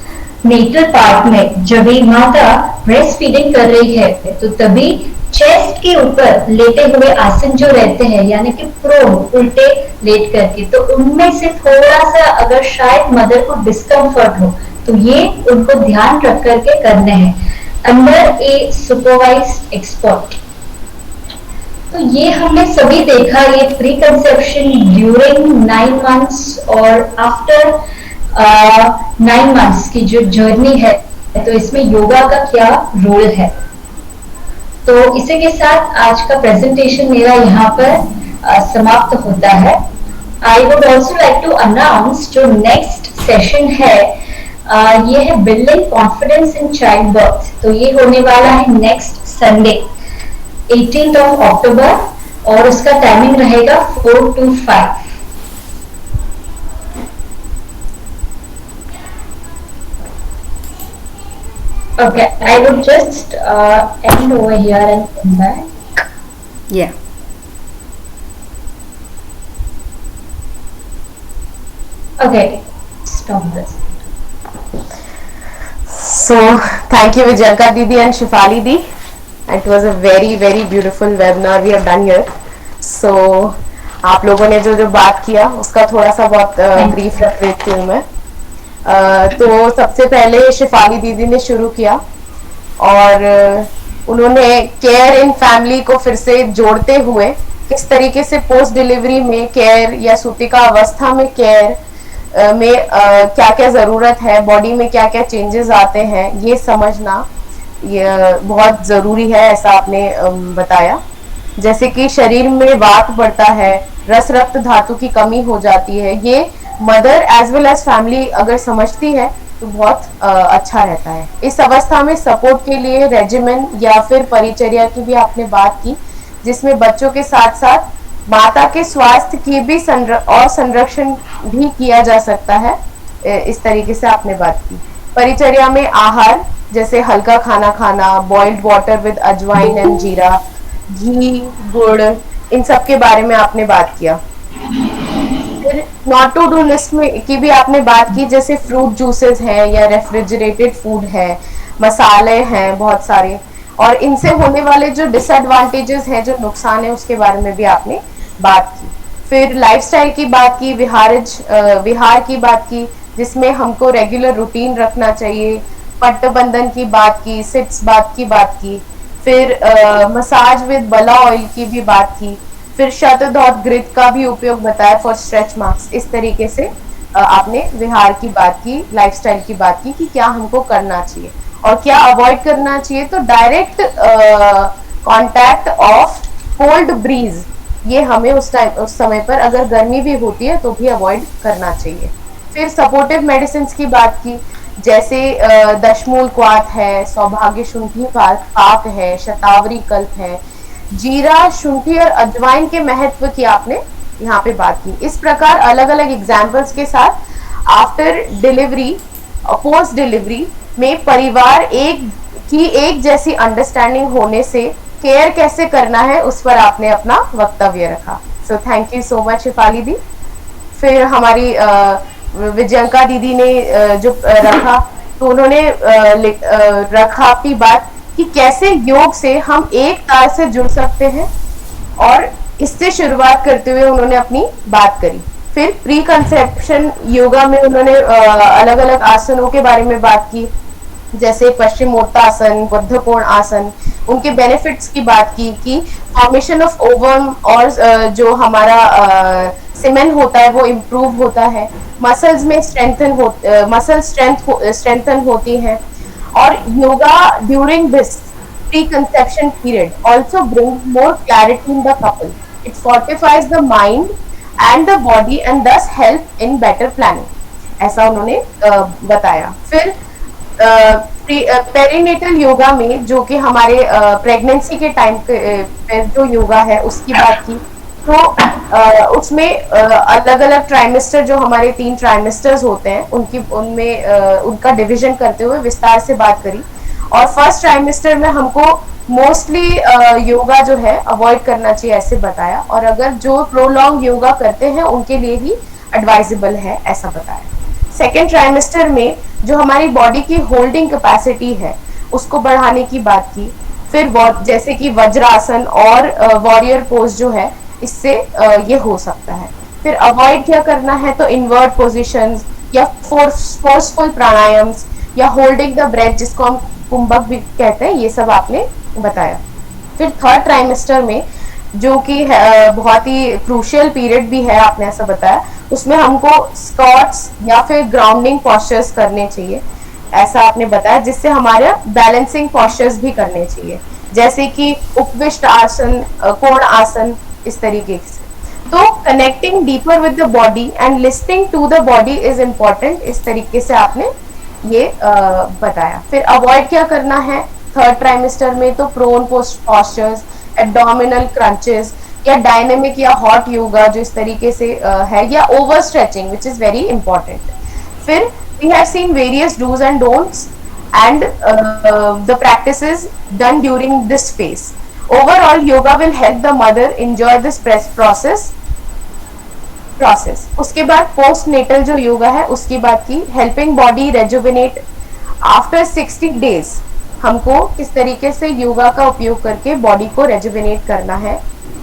Speaker 3: नेटल पार्ट में जब माता ब्रेस्ट फीडिंग कर रही है तो तभी चेस्ट के ऊपर लेटे हुए आसन जो रहते हैं यानी कि प्रोन, उल्टे लेट करके, तो उनमें से थोड़ा सा अगर शायद मदर को डिस्कम्फर्ट हो तो ये उनको ध्यान रख करके करने हैं अंडर ए सुपरवाइज्ड एक्सपर्ट। तो ये हमने सभी देखा, ये प्री कंसेप्शन, ड्यूरिंग 9 मंथ्स और आफ्टर 9 मंथ्स की जो जर्नी है, तो इसमें योगा का क्या रोल है। तो इसी के साथ आज का प्रेजेंटेशन मेरा यहाँ पर समाप्त होता है। I would also like to announce जो नेक्स्ट सेशन है ये है building confidence in child birth. तो ये होने वाला है next Sunday 18th of October और उसका टाइमिंग रहेगा 4 to 5। Okay, I would just end over here and come back.
Speaker 2: Yeah.
Speaker 3: Okay, stop this.
Speaker 1: So thank you Vijayanka Didi and Shefali Di. It was a very very beautiful webinar we have done here. So आप लोगों ने जो बात किया उसका थोड़ा सा बहुत ब्रीफ रख देती हूँ मैं। तो सबसे पहले शेफाली दीदी ने शुरू किया और उन्होंने केयर इन फैमिली को फिर से जोड़ते हुए किस तरीके से पोस्ट डिलीवरी में केयर या सूतिका अवस्था में केयर में क्या क्या जरूरत है, बॉडी में क्या क्या चेंजेस आते हैं, ये समझना ये बहुत जरूरी है, ऐसा आपने बताया। जैसे कि शरीर में वात बढ़ता है, रस रक्त धातु की कमी हो जाती है, ये mother as well as family अगर समझती है तो बहुत अच्छा रहता है। इस अवस्था में सपोर्ट के लिए रेजिमेन या फिर परिचर्या की भी आपने बात की, जिसमें बच्चों के साथ साथ माता के स्वास्थ्य की भी संरक्षण भी किया जा सकता है। इस तरीके से आपने बात की। परिचर्या में आहार जैसे हल्का खाना खाना, बॉइल्ड वाटर विद अजवाइन एंड जीरा, घी, गुड़, इन सब के बारे में आपने बात किया। फिर नॉट टू डू लिस्ट में की भी आपने बात की, जैसे फ्रूट जूसेस हैं या रेफ्रिजरेटेड फूड है, मसाले हैं बहुत सारे, और इनसे होने वाले जो डिसएडवांटेजेस हैं, जो नुकसान है, उसके बारे में भी आपने बात की। फिर लाइफस्टाइल की बात की, विहार की बात की, जिसमें हमको रेगुलर रूटीन रखना चाहिए, पट्टबंधन की बात की, सिट्स बात की। फिर मसाज विद बला ऑयल की भी बात की। फिर शतधौत घृत का भी उपयोग बताया फॉर स्ट्रेच मार्क्स। इस तरीके से आपने विहार की बात की, लाइफस्टाइल की बात की कि क्या हमको करना चाहिए और क्या अवॉइड करना चाहिए। तो direct contact of cold bridge, ये हमें उस समय पर अगर गर्मी भी होती है तो भी अवॉइड करना चाहिए। फिर सपोर्टिव मेडिसिन की बात की, जैसे दशमूल क्वाथ है, सौभाग्य शुंठी पाक है, शतावरी कल्प है, जीरा, शुंठी और अजवाइन के महत्व की आपने यहाँ पे बात की। इस प्रकार अलग अलग एग्जाम्पल्स के साथ आफ्टर डिलीवरी और पोस्ट डिलीवरी में परिवार एक जैसी अंडरस्टैंडिंग होने से केयर कैसे करना है, उस पर आपने अपना वक्तव्य रखा। So thank you so much Shifali दी। फिर हमारी विजयंका दीदी ने जो रखा, तो उन्होंने रखा अपनी बात कि कैसे योग से हम एक तार से जुड़ सकते हैं, और इससे शुरुआत करते हुए उन्होंने अपनी बात करी। फिर प्री कंसेप्शन योगा में उन्होंने अलग अलग आसनों के बारे में बात की, जैसे पश्चिमोत्तासन, बुद्ध कोण आसन, उनके बेनिफिट्स की बात की कि फॉर्मेशन ऑफ ओवम और जो हमारा सीमेन होता है वो इम्प्रूव होता है, मसल्स में मसल स्ट्रेंथन होती है, और yoga during this pre conception period also brings more clarity in the couple, it fortifies the mind and the body and thus help in better planning, ऐसा उन्होंने बताया। फिर पेरीनेटल योगा में, जो कि हमारे प्रेगनेंसी के टाइम पे जो योगा है उसकी बात की, तो उसमें अलग अलग ट्राइमेस्टर, जो हमारे 3 ट्राइमेस्टर्स होते हैं, उनका डिवीजन करते हुए विस्तार से बात करी। और फर्स्ट ट्राइमेस्टर में हमको मोस्टली योगा जो है अवॉइड करना चाहिए, ऐसे बताया, और अगर जो प्रोलॉन्ग योगा करते हैं उनके लिए ही एडवाइजेबल है, ऐसा बताया। सेकेंड ट्राइमेस्टर में जो हमारी बॉडी की होल्डिंग कैपेसिटी है उसको बढ़ाने की बात की। फिर जैसे कि वज्रासन और वॉरियर पोज जो है, इससे ये हो सकता है। फिर अवॉइड क्या करना है, तो इन्वर्ट पोजिशंस या फोर्सफुल प्राणायाम्स या होल्डिंग द ब्रेथ, जिसको हम कुंभक भी कहते हैं, ये सब आपने बताया। फिर थर्ड ट्राइमेस्टर में, जो कि बहुत ही क्रूशियल पीरियड भी है, आपने ऐसा बताया, उसमें हमको स्क्वाट्स या फिर ग्राउंडिंग पोस्चर्स करने चाहिए, ऐसा आपने बताया, जिससे हमारे बैलेंसिंग पोस्चर्स भी करने चाहिए, जैसे कि उपविष्ट आसन, कोण आसन, इस तरीके से। तो connecting deeper with the body and listening to the body is important, इस तरीके से आपने ये बताया। फिर अवॉइड क्या करना है थर्ड ट्राइमेस्टर में, तो प्रोन पोस्चर्स, एब्डोमिनल क्रंचेस या डायनेमिक या हॉट योगा जो इस तरीके से है, या over stretching which is very important. फिर we have seen various dos and don'ts and the practices done during this phase. Overall yoga will help the mother enjoy this process. उसके बाद post natal जो योगा है उसकी बात की, helping body rejuvenate after 60 days. हमको किस तरीके से योगा का उपयोग करके बॉडी को रेजुविनेट करना है,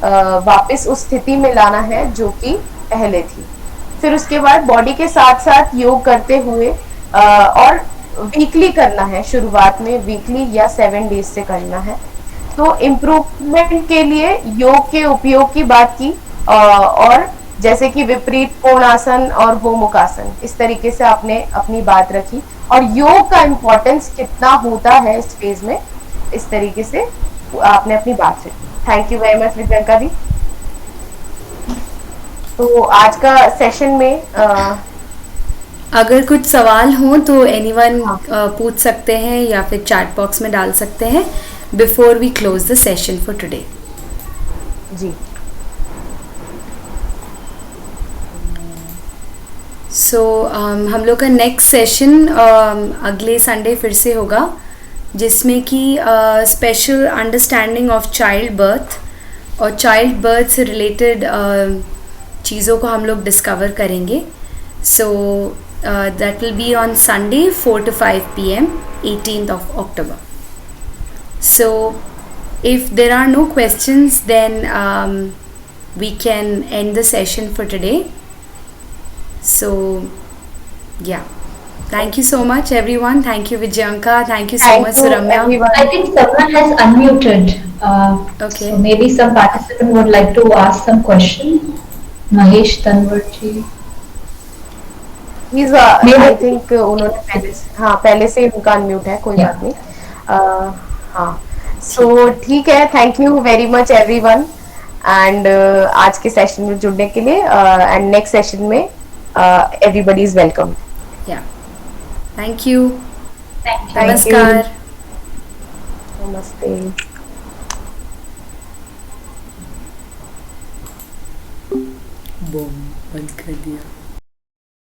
Speaker 1: वापस उस स्थिति में लाना है जो कि पहले थी। फिर उसके बाद बॉडी के साथ साथ योग करते हुए और वीकली करना है, शुरुआत में वीकली या 7 डेज से करना है। तो इम्प्रूवमेंट के लिए योग के उपयोग की बात की, और जैसे कि विपरीत कोणासन और गोमुखासन, इस तरीके से आपने अपनी बात रखी, और योग का इम्पोर्टेंस कितना होता है इस फेज में, इस तरीके से आपने अपनी बात रखी। Thank you very much Priyanka दी। तो आज का सेशन में
Speaker 2: अगर कुछ सवाल हो तो एनीवन
Speaker 1: हाँ।
Speaker 2: पूछ सकते हैं या फिर चैट बॉक्स में डाल सकते हैं before we close the session for today.
Speaker 1: जी
Speaker 2: सो हम लोग का नेक्स्ट सेशन अगले संडे फिर से होगा, जिसमें कि special understanding of child birth और चाइल्ड बर्थ से रिलेटेड चीज़ों को हम लोग डिस्कवर करेंगे। So that will be on Sunday 4 to 5 PM 18th of October. So if there are no questions, then we can end the session for today. So yeah, thank you so much everyone. Thank you Vijayanka, thank you so
Speaker 1: Thank
Speaker 2: much
Speaker 1: you,
Speaker 2: Suramya.
Speaker 1: everyone.
Speaker 3: I think someone has unmuted.
Speaker 2: Okay.
Speaker 3: So maybe some participant would like to ask some question. Mahesh Tanwarji.
Speaker 1: He's I think उन्होंने पहले से, हाँ पहले से ही उनका unmute है, कोई बात नहीं। हाँ सो ठीक है, thank you very much everyone, and आज के सेशन में जुड़ने के लिए, एंड नेक्स्ट सेशन में everybody is welcome.
Speaker 2: Yeah, thank you.
Speaker 3: Thank you.
Speaker 1: Thank you.
Speaker 2: नमस्कार।
Speaker 1: नमस्ते।
Speaker 2: बूम, बंद कर दिया।